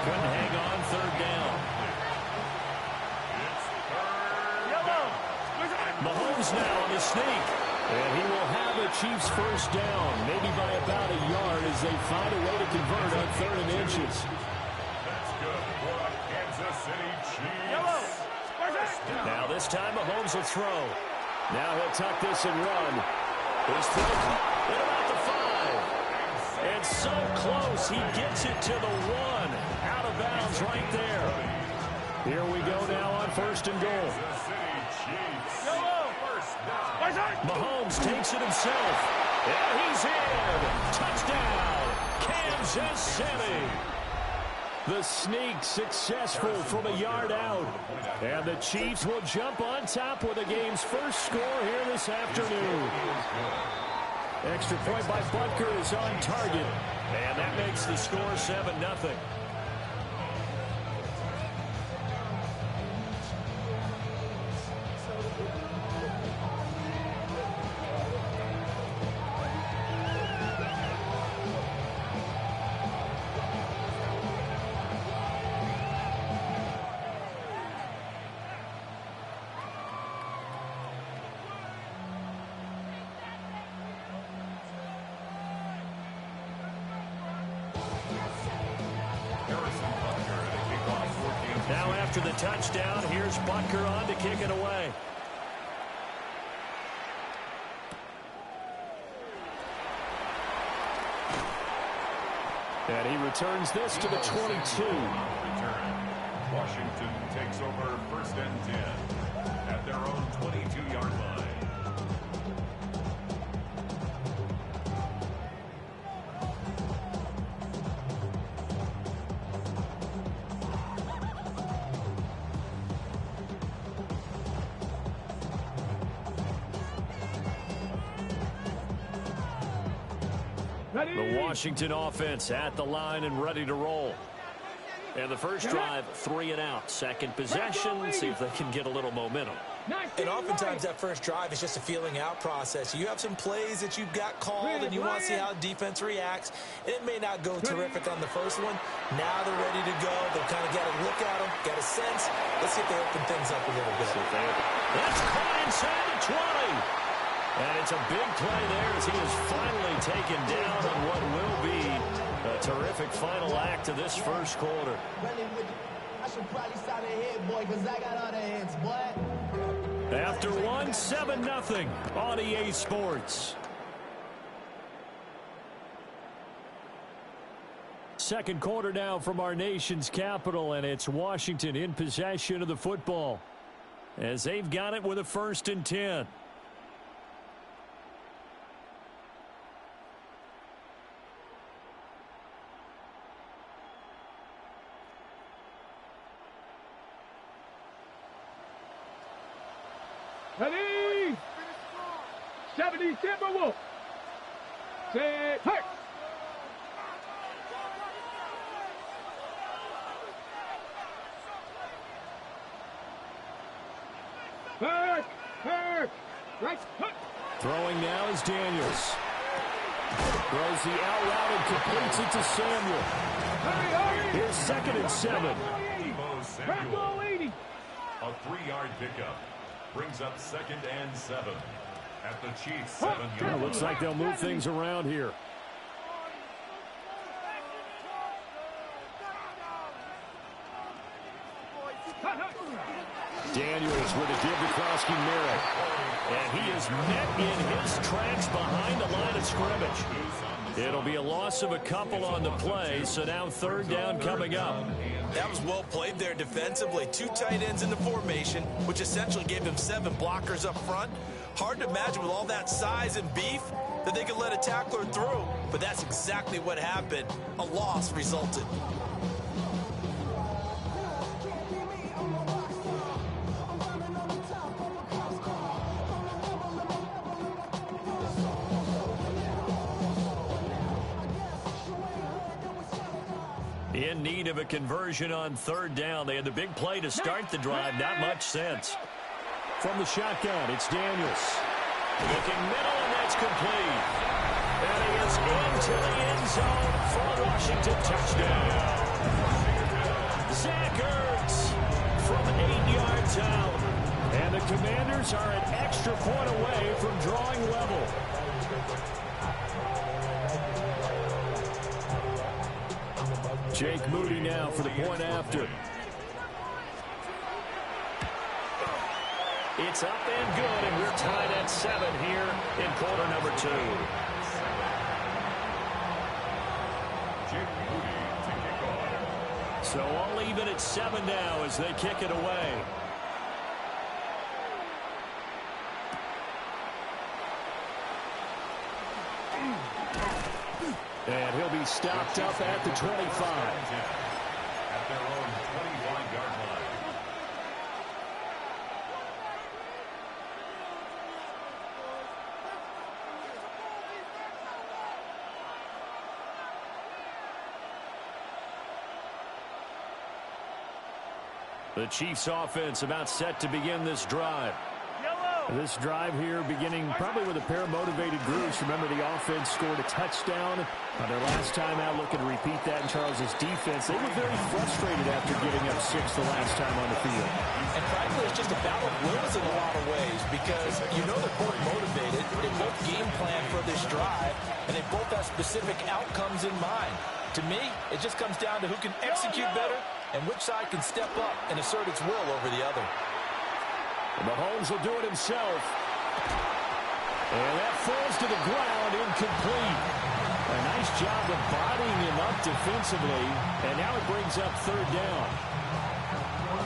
Couldn't hang on, third down. Mahomes now on the sneak. And he will have the Chiefs first down, maybe by about a yard as they find a way to convert on 3rd and inches. That's good for the Kansas City Chiefs. Now this time Mahomes will throw. Now he'll tuck this and run. His throw at about the 5. And so close, he gets it to the 1. Out of bounds right there. Here we go now on 1st and goal. Mahomes takes it himself. And he's in. Touchdown, Kansas City. The sneak successful from a yard out. And the Chiefs will jump on top with the game's first score here this afternoon. Extra point by Butker is on target. And that makes the score 7-0. Now after the touchdown, here's Butker on to kick it away. And he returns this to the 22. Washington takes over 1st and 10 at their own 22-yard line. The Washington offense at the line and ready to roll. And the first drive, 3 and out. Second possession, see if they can get a little momentum. And oftentimes that first drive is just a feeling out process. You have some plays that you've got called and you want to see how defense reacts. And it may not go terrific on the first one. Now they're ready to go. They've kind of got to look at them, got a sense. Let's see if they open things up a little bit. That's caught inside the 20. And it's a big play there as he is finally taken down on what will be a terrific final act to this first quarter. After one, 7-0 on EA Sports. Second quarter now from our nation's capital, and it's Washington in possession of the football as they've got it with a 1st and 10. Ready? 70 Timberwolf. Set. Hey. Back. Back. Right. Hut. Throwing now is Daniels. Throws the out route and completes it to Samuel. Here's 2nd and 7. Samuel. A 3-yard pickup. Brings up 2nd and 7 at the Chiefs' 7-yard line. Looks like they'll move things around here. Daniels with a give to Krosky Merritt. And he is met in his tracks behind the line of scrimmage. It'll be a loss of a couple on the play, so now 3rd down coming up. That was well played there defensively. 2 tight ends in the formation, which essentially gave them 7 blockers up front. Hard to imagine with all that size and beef that they could let a tackler through. But that's exactly what happened. A loss resulted. In need of a conversion on third down. They had the big play to start the drive. Not much sense. From the shotgun, it's Daniels. Looking middle, and that's complete. And he is into the end zone for a Washington touchdown. Zach Ertz from 8 yards out. And the Commanders are an extra point away from drawing level. Jake Moody now for the point after. It's up and good, and we're tied at 7 here in quarter number 2. So all even at 7 now as they kick it away. And he'll be stopped up at the 25. At their own 25-yard line. The Chiefs offense about set to begin this drive. This drive here beginning probably with a pair of motivated groups. Remember, the offense scored a touchdown on their last time out. Looking to repeat that in Charles's defense. They were very frustrated after giving up 6 the last time on the field. And frankly, it's just a battle of wills in a lot of ways because you know they're both motivated. They both game plan for this drive, and they both have specific outcomes in mind. To me, it just comes down to who can execute better and which side can step up and assert its will over the other. Mahomes will do it himself. And that falls to the ground, incomplete. A nice job of bodying him up defensively. And now it brings up third down.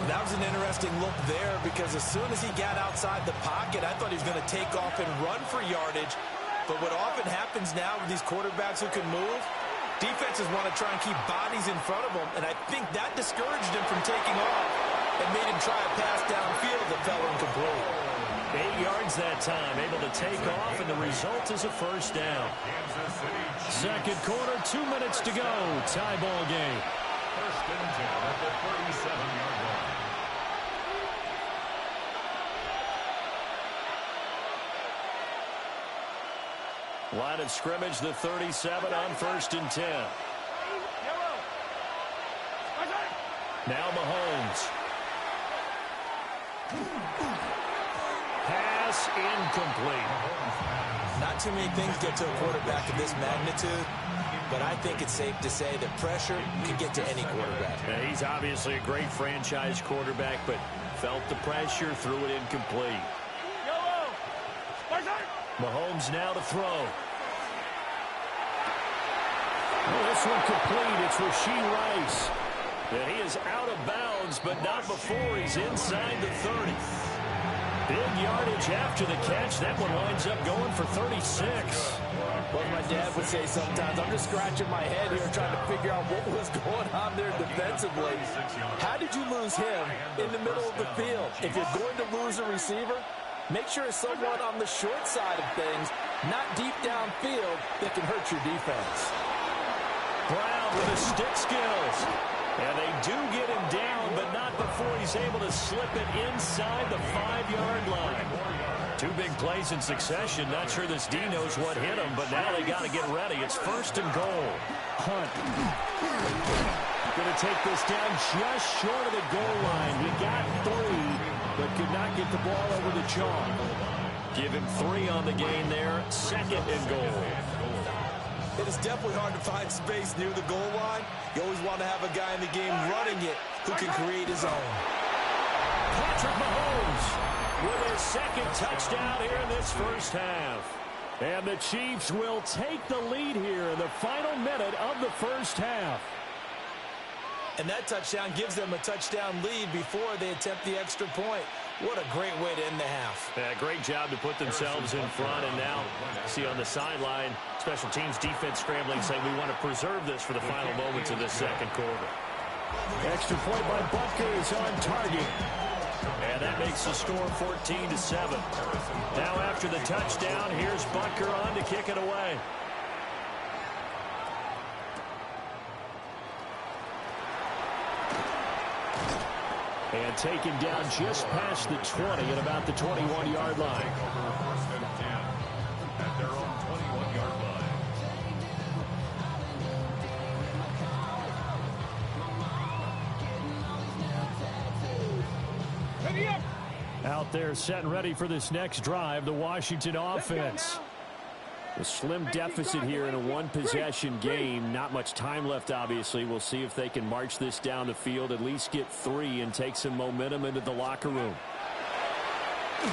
That was an interesting look there because as soon as he got outside the pocket, I thought he was going to take off and run for yardage. But what often happens now with these quarterbacks who can move, defenses want to try and keep bodies in front of them. And I think that discouraged him from taking off and made him try a pass downfield that fell incomplete. 8 yards that time, able to take off, and the result is a first down. Second quarter, 2 minutes to go. Tie ball game. First and 10 at the 37-yard line. Line of scrimmage, the 37 on first and 10. Now Mahomes. Pass incomplete. Not too many things get to a quarterback of this magnitude, but I think it's safe to say that pressure can get to any quarterback. Yeah, he's obviously a great franchise quarterback, but felt the pressure, threw it incomplete. Mahomes now to throw. Oh, this one complete. It's Rashee Rice. And he is out of bounds, but not before he's inside the 30. Big yardage after the catch. That one winds up going for 36. Well, my dad would say sometimes, I'm just scratching my head here trying to figure out what was going on there defensively. How did you lose him in the middle of the field? If you're going to lose a receiver, make sure it's someone on the short side of things, not deep downfield, that can hurt your defense. Brown with his stick skills. And they do get him down, but not before he's able to slip it inside the 5-yard line. 2 big plays in succession. Not sure this D knows what hit him, but now they got to get ready. It's first and goal. Hunt. Going to take this down just short of the goal line. He got 3, but could not get the ball over the chalk. Give him 3 on the gain there. Second and goal. It is definitely hard to find space near the goal line. You always want to have a guy in the game running it who can create his own. Patrick Mahomes with his second touchdown here in this first half. And the Chiefs will take the lead here in the final minute of the first half. And that touchdown gives them a touchdown lead before they attempt the extra point. What a great way to end the half. Yeah, great job to put themselves in front. And now, see on the sideline, special teams defense scrambling, saying we want to preserve this for the final moments of this second quarter. Extra point by Butker is on target. And that makes the score 14-7. Now after the touchdown, here's Butker on to kick it away. And taken down just past the 20 at about the 21-yard line. First and 10 at their own 21-yard line. Out there set and ready for this next drive, the Washington offense. A slim deficit here in a one-possession game. Not much time left, obviously. We'll see if they can march this down the field, at least get 3, and take some momentum into the locker room. And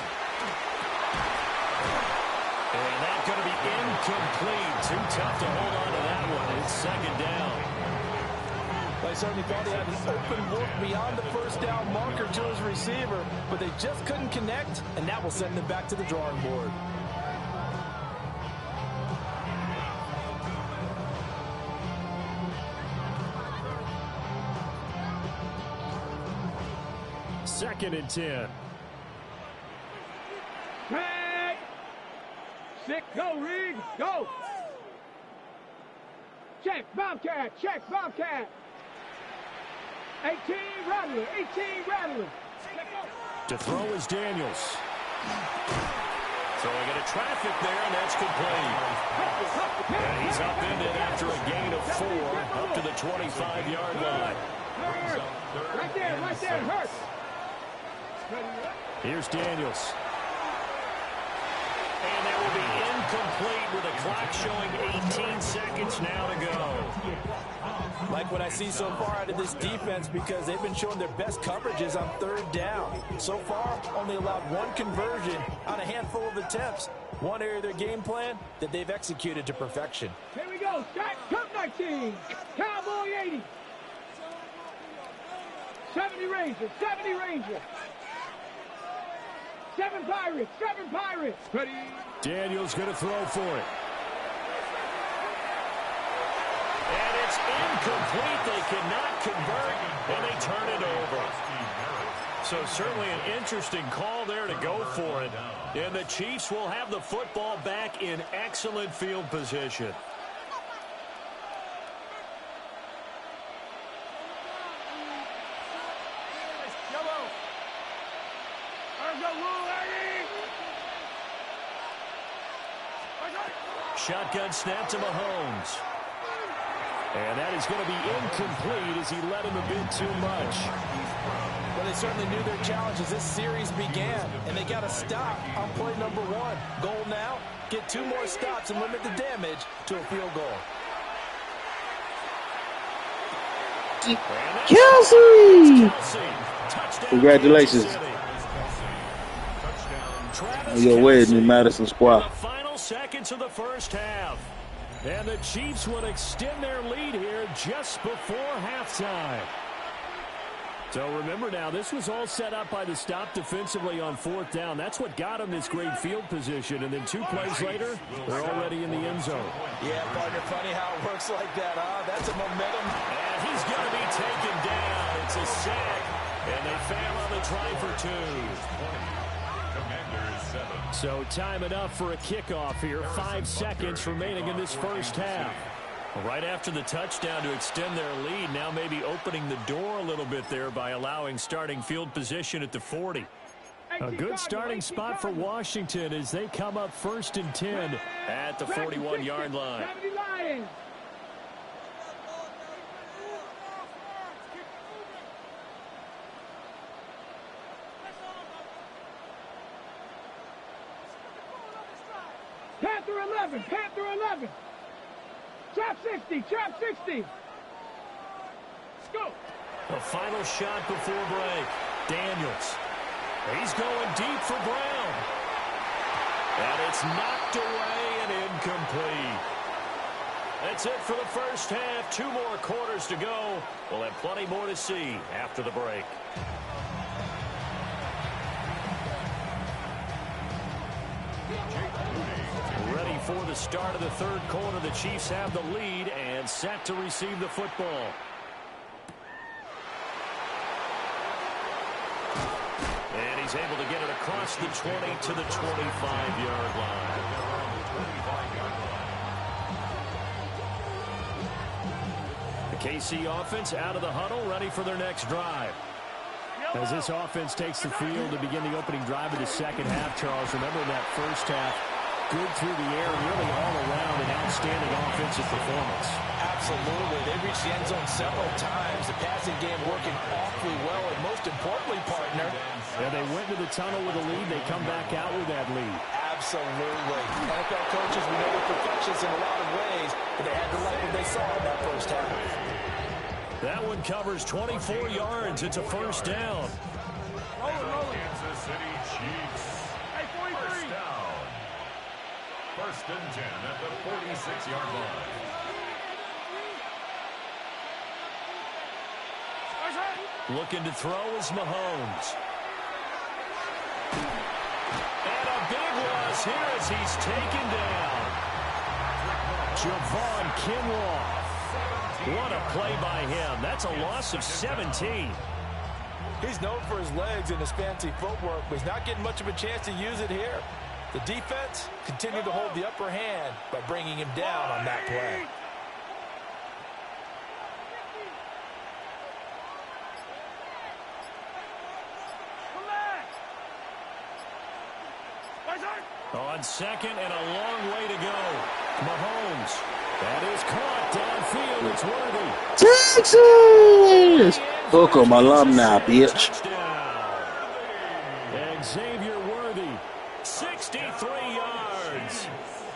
that's going to be incomplete. Too tough to hold on to that one. It's second down. They certainly thought he had an open look beyond the first down marker to his receiver, but they just couldn't connect, and that will send them back to the drawing board. Second and 10. Tag. 6, go, Reed, go. Check, Bobcat, check, Bobcat. 18, Rattler, 18, Rattler. To throw is Daniels. Throwing into traffic there, and that's complete. And he's upended after a gain of 4 up to the 25-yard line. Right there, hurt. Here's Daniels. And that will be incomplete with the clock showing 18 seconds now to go. Like what I see so far out of this defense, because they've been showing their best coverages on third down. So far, only allowed 1 conversion on a handful of attempts. One area of their game plan that they've executed to perfection. Here we go, Jack, Cup 19, Cowboy 80. 70 Rangers, 70 Rangers. 7 Pirates, 7 Pirates. Ready? Daniels going to throw for it. And it's incomplete. They cannot convert, and they turn it over. So certainly an interesting call there to go for it. And the Chiefs will have the football back in excellent field position. Shotgun snap to Mahomes. And that is going to be incomplete as he led him a bit too much. Well, they certainly knew their challenge as this series began, and they got to stop on play number 1. Goal now, get 2 more stops and limit the damage to a field goal. Kelsey! Congratulations. On your way, New Madison squad. Final seconds of the first half. And the Chiefs will extend their lead here just before halftime. So remember now, this was all set up by the stop defensively on 4th down. That's what got them this great field position. And then 2 plays later, they're already in the end zone. Yeah, partner, funny how it works like that, huh? That's a momentum. And he's going to be taken down. It's a sack. And they fail on the try for 2. So time enough for a kickoff here. 5 seconds remaining in this first half. Right after the touchdown to extend their lead, now maybe opening the door a little bit there by allowing starting field position at the 40. A good starting spot for Washington as they come up 1st and 10 at the 41-yard line. Panther 11, Panther 11. Trap 60, trap 60. Let's go. The final shot before break. Daniels. He's going deep for Brown. And it's knocked away and incomplete. That's it for the first half. 2 more quarters to go. We'll have plenty more to see after the break. Ready for the start of the 3rd quarter. The Chiefs have the lead and set to receive the football. And he's able to get it across the 20 to the 25-yard line. The KC offense out of the huddle, ready for their next drive. Yo, As this offense takes the field to begin the opening drive of the second half, Charles, remember that first half, good through the air, really all around an outstanding offensive performance. Absolutely. They reached the end zone several times. The passing game working awfully well, and most importantly, partner. Yeah, they went to the tunnel with a lead. They come back out with that lead. Absolutely. NFL coaches, we know they're perfectionists in a lot of ways, but they had to like what they saw in that first half. That one covers 24 yards. It's a first down. Kansas City Chiefs. First down. First and 10 at the 46-yard line. Looking to throw is Mahomes. And a big loss here as he's taken down. Javon Kinlaw. What a play by him. That's a loss of 17. He's known for his legs and his fancy footwork, but he's not getting much of a chance to use it here. The defense continued to hold the upper hand by bringing him down on that play. On second and a long way to go. Mahomes. That is caught downfield. It's worthy. Texas! Hook 'em alumni, bitch. Xavier Worthy, 63 yards.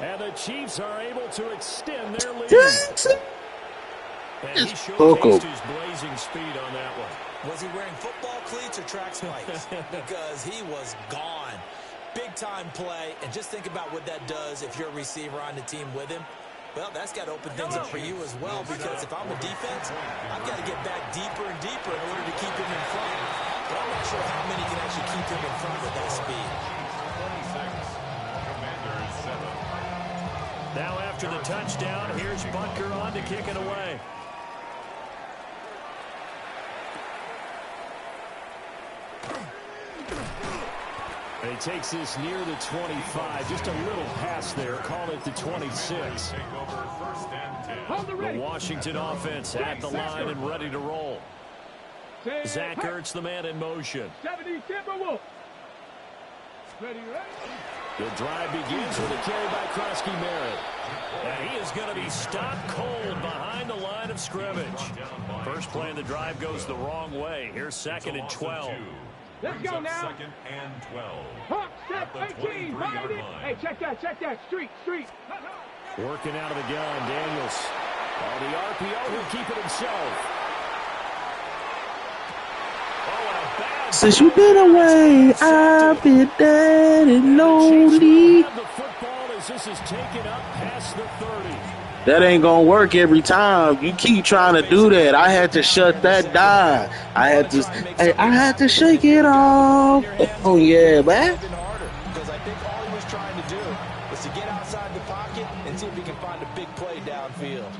And the Chiefs are able to extend their lead. Texas! And he Hook 'em. showcased his blazing speed on that one. Was he wearing football cleats or track spikes? Because he was gone. Big-time play, and just think about what that does if you're a receiver on the team with him. Well, that's got to open things up for you as well, because if I'm a defense, I've got to get back deeper and deeper in order to keep him in front. But I'm not sure how many can actually keep him in front with that speed. 26, Now after the touchdown, here's Butker on to kick it away. And he takes this near the 25. Just a little pass there. Call it the 26. The Washington offense at the line and ready to roll. Zach Ertz, the man in motion. The drive begins with a carry by Krosky Merritt. And he is going to be stopped cold behind the line of scrimmage. First play of the drive goes the wrong way. Here's second and 12. Let's go now. Second and 12. Hawk, set 18, find it. Hey, check that. Street. Working out of the gun, Daniels. Oh, the RPO, he'll keep it himself. Oh, and a bad Since you've been away, I've been dead and lonely. The football as this is taken up past the 30. That ain't gonna work every time. You keep trying to do that. I had to shut that down. I had to shake it off. Oh yeah, man. Because I think all he was trying to do was to get outside the pocket and see if he can find a big play downfield.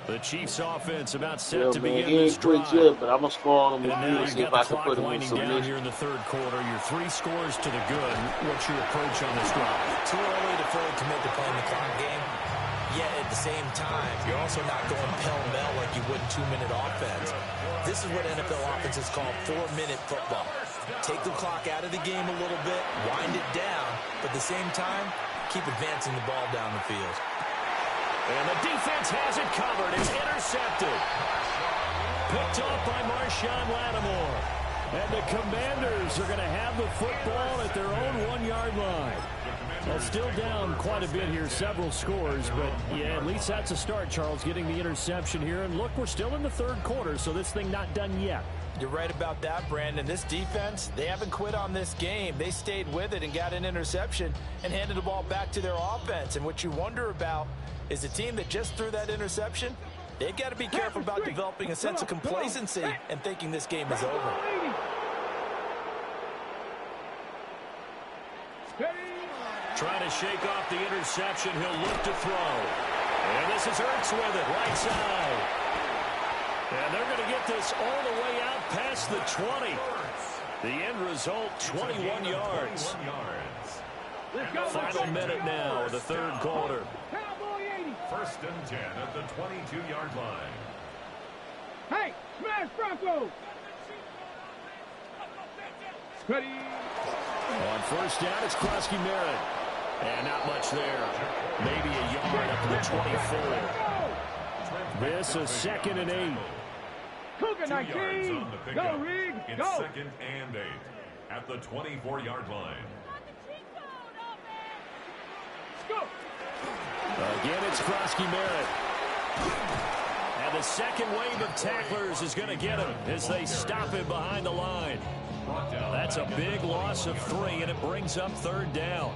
The Chiefs offense about set to begin he this ain't quick drive. yet, but I'm gonna score on him And and now see you've if I got the can clock put him in winding down submission. here in the third quarter. Your 3 scores to the good. What's your approach on this drive? Too early to fully commit to playing the clock game. Yet at the same time, you're also not going pell-mell like you would in 2-minute offense. This is what NFL offenses call 4-minute football. Take the clock out of the game a little bit, wind it down, but at the same time, keep advancing the ball down the field. And the defense has it covered. It's intercepted. Picked off by Marshawn Lattimore. And the Commanders are going to have the football at their own 1-yard line. Well, still down quite a bit here, several scores, but yeah, at least that's a start, Charles, getting the interception here. And look, we're still in the third quarter, so this thing not done yet. You're right about that, Brandon. This defense, they haven't quit on this game. They stayed with it and got an interception and handed the ball back to their offense. And what you wonder about is the team that just threw that interception, they've got to be careful about developing a sense of complacency and thinking this game is over. Trying to shake off the interception. He'll look to throw. And this is Ertz with it, right side. And they're going to get this all the way out past the 20. The end result, 21 yards. Final minute now of the third quarter. First and 10 at the 22-yard line. Hey, smash Bronco! On first down, it's Krusky Merritt. And not much there. Maybe a yard up to the 24. This is 2nd and 8. Cougar 19. Go, Reed. It's 2nd and 8 at the 24-yard line. Again, it's Krusky Merritt. And the second wave of tacklers is going to get him as they stop him behind the line. That's a big loss of 3, and it brings up 3rd down.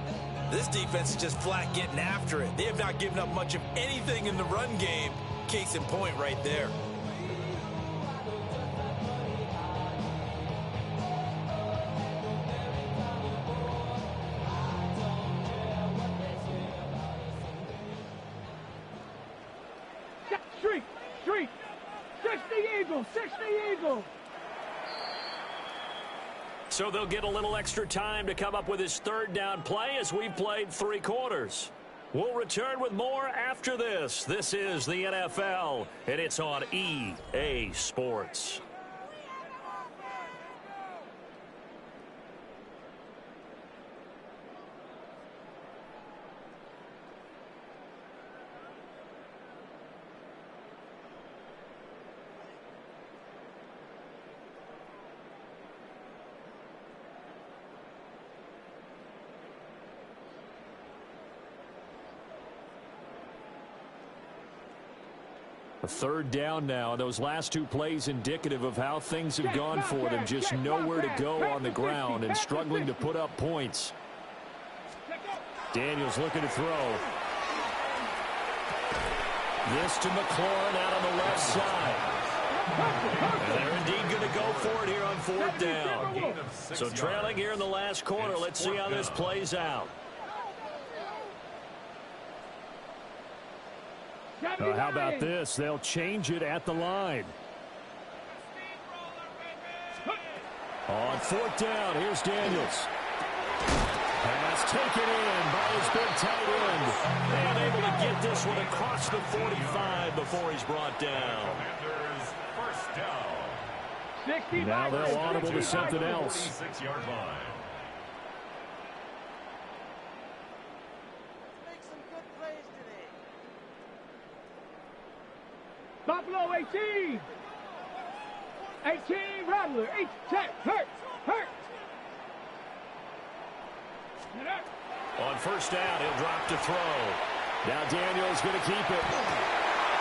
This defense is just flat getting after it. They have not given up much of anything in the run game. Case in point right there. Street. 60 Eagles. So they'll get a little extra time to come up with his 3rd down play as we've played 3 quarters. We'll return with more after this. This is the NFL, and it's on EA Sports. A 3rd down now. Those last 2 plays indicative of how things have gone for them. Just nowhere to go on the ground and struggling to put up points. Daniels looking to throw. This to McLaurin out on the left side. And they're indeed going to go for it here on 4th down. So trailing here in the last quarter. Let's see how this plays out. How about this? They'll change it at the line. On 4th down, here's Daniels. Pass taken in by his big tight end. And able to get this one across the 45 before he's brought down. Now they'll audible to something else. 6-yard line. Buffalo 18. 18 Rattler. 8 check. Hurt. On first down, he'll drop to throw. Now Daniels going to keep it.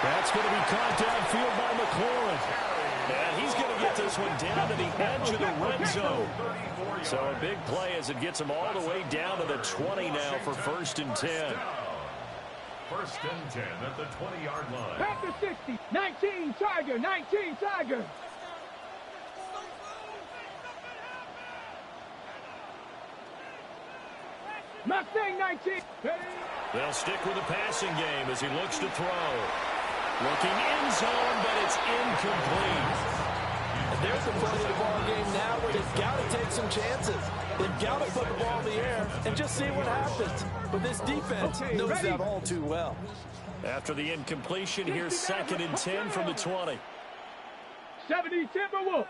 That's going to be caught downfield by McLaurin. And he's going to get this one down to the edge of the red zone. So a big play as it gets him all the way down to the 20 now for 1st and 10. 1st and 10 at the 20-yard line. Panther 60. 19 Tiger. Mustang 19. They'll stick with the passing game as he looks to throw. Looking end zone, but it's incomplete. And there's the point of the ball game now where they've got to take some chances. They've got to put the ball in the air and just see what happens. But this defense knows that all too well. After the incompletion, here's 2nd and 10 from the 20. 70 Timberwolves.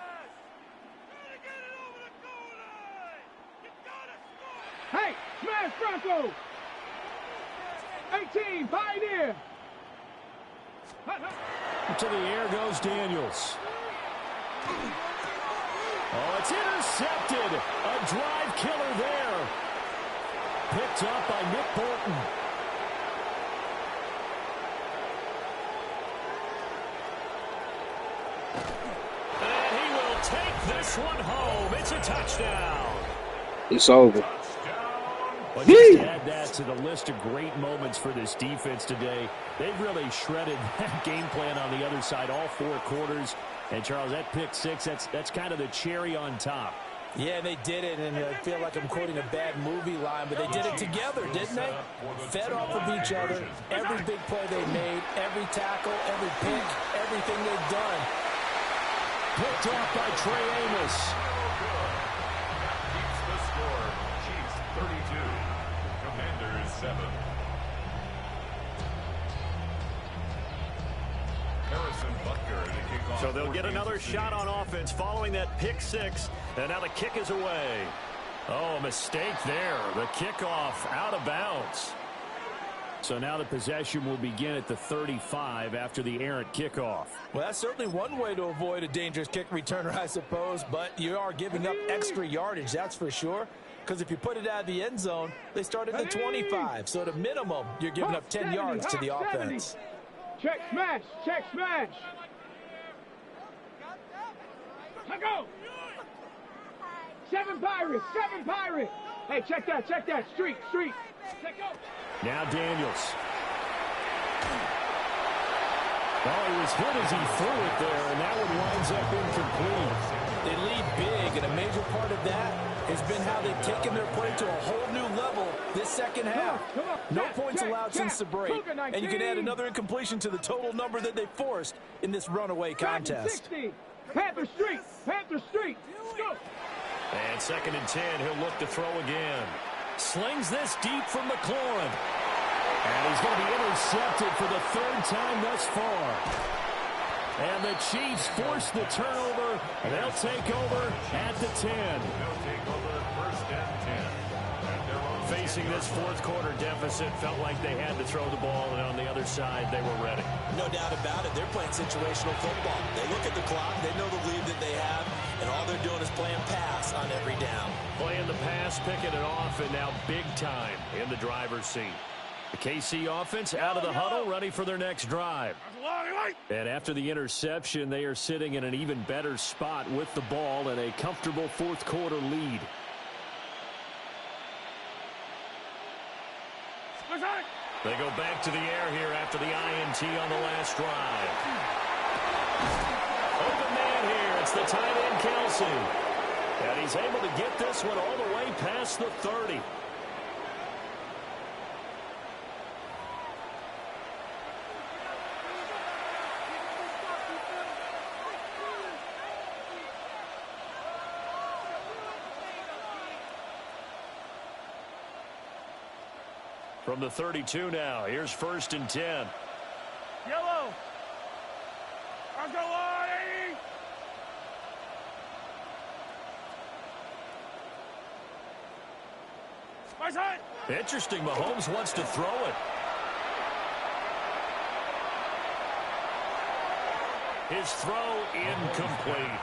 Hey, smash Bronco. 18 Pioneer. To the air goes Daniels. Oh, it's intercepted. A drive killer there. Picked up by Nick Bolton. And he will take this one home. It's a touchdown. It's over. But just add that to the list of great moments for this defense today. They've really shredded that game plan on the other side all 4 quarters. And, Charles, that pick 6, that's kind of the cherry on top. Yeah, they did it, and I feel like I'm quoting a bad movie line, but they did it together, didn't they? Fed off of each other, every big play they made, every tackle, every pick, everything they've done. Picked off by Trey Amos. Keeps the score. Chiefs 32. Commanders 7. Harrison Butker to kick off. So they'll get another shot on offense following that pick six. And now the kick is away. Oh, mistake there. The kickoff out of bounds. So now the possession will begin at the 35 after the errant kickoff. Well, that's certainly one way to avoid a dangerous kick returner, I suppose, but you are giving up extra yardage, that's for sure. Because if you put it out of the end zone, they start at the 25. So at a minimum, you're giving up 10 yards to the offense. Check smash, check smash. Let go. 7 Pirates, 7 Pirates. Hey, check that, street. Check go. Now Daniels. Oh, he was hit as he threw it there, and that one winds up incomplete. They lead big, and a major part of that has been how they've taken their play to a whole new level this second half. No points allowed since the break, and you can add another incompletion to the total number that they forced in this runaway contest. Panther Street, go. And 2nd and 10, he'll look to throw again. Slings this deep from McLaurin. And he's going to be intercepted for the 3rd time thus far. And the Chiefs force the turnover. They'll take over at the 10. They'll take over 1st and 10. Facing this 4th quarter deficit, felt like they had to throw the ball, and on the other side, they were ready. No doubt about it. They're playing situational football. They look at the clock, they know the lead that they have, and all they're doing is playing pass on every down. Playing the pass, picking it off, and now big time in the driver's seat. The KC offense out of the huddle, ready for their next drive. And after the interception, they are sitting in an even better spot with the ball and a comfortable 4th quarter lead. They go back to the air here after the INT on the last drive. Open man here. It's the tight end, Kelsey. And he's able to get this one all the way past the 30. From the 32 now, here's 1st and 10. Yellow. I'll go on, 80. My side. Interesting, Mahomes wants to throw it. His throw incomplete.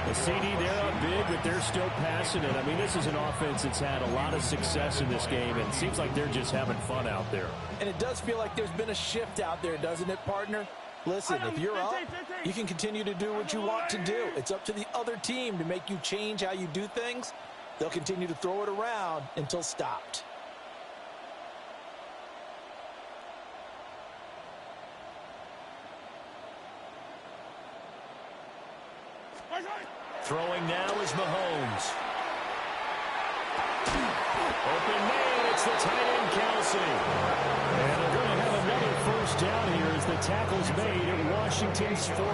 The CD, they're up big, but they're still passing it. I mean, this is an offense that's had a lot of success in this game, and it seems like they're just having fun out there. And it does feel like there's been a shift out there, doesn't it, partner? Listen, if you're up, you can continue to do what you want to do. It's up to the other team to make you change how you do things. They'll continue to throw it around until stopped. Throwing now is Mahomes. Open man, it's the tight end, Kelsey. And they're going to have another 1st down here as the tackle's made at Washington's 40.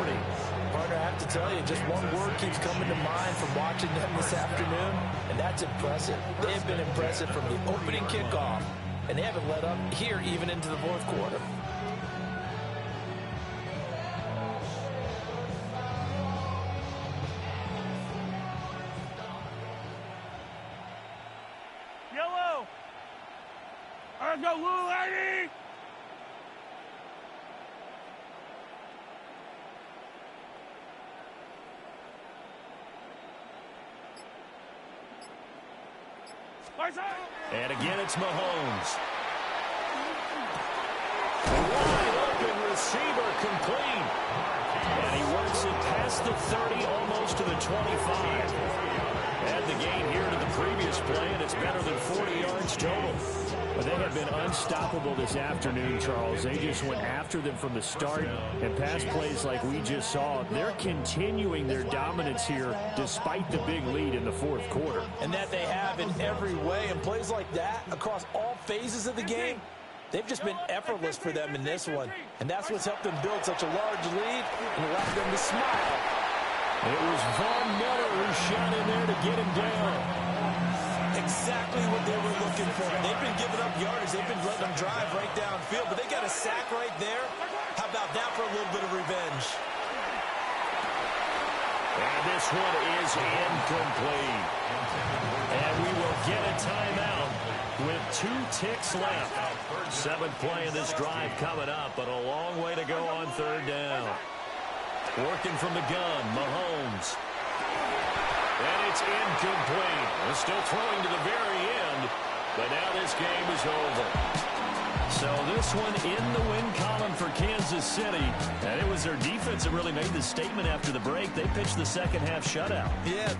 Partner, I have to tell you, just one word keeps coming to mind from watching them this afternoon, and that's impressive. They have been impressive from the opening kickoff, and they haven't let up here even into the 4th quarter. Yellow. Let's go, Lou, lady. And again, it's Mahomes. Wide open receiver complete. And he works it past the 30, almost to the 25. Add the gain here to the previous play, and it's better than 40 yards total. But they have been unstoppable this afternoon, Charles. They just went after them from the start, and pass plays like we just saw, they're continuing their dominance here despite the big lead in the 4th quarter. And that they have in every way, and plays like that across all phases of the game, they've just been effortless for them in this one. And that's what's helped them build such a large lead and allowed them to smile. It was Von Miller who shot in there to get him down. Exactly what they were looking for. They've been giving up yardage. They've been letting them drive right downfield, but they got a sack right there. How about that for a little bit of revenge? this one is incomplete. And we will get a timeout with 2 ticks left. 7th play in this drive coming up, but a long way to go on 3rd down. Working from the gun, Mahomes. And it's incomplete. They're still throwing to the very end, but now this game is over. So this one in the win column for Kansas City. And it was their defense that really made the statement after the break. They pitched the second half shutout. Yeah,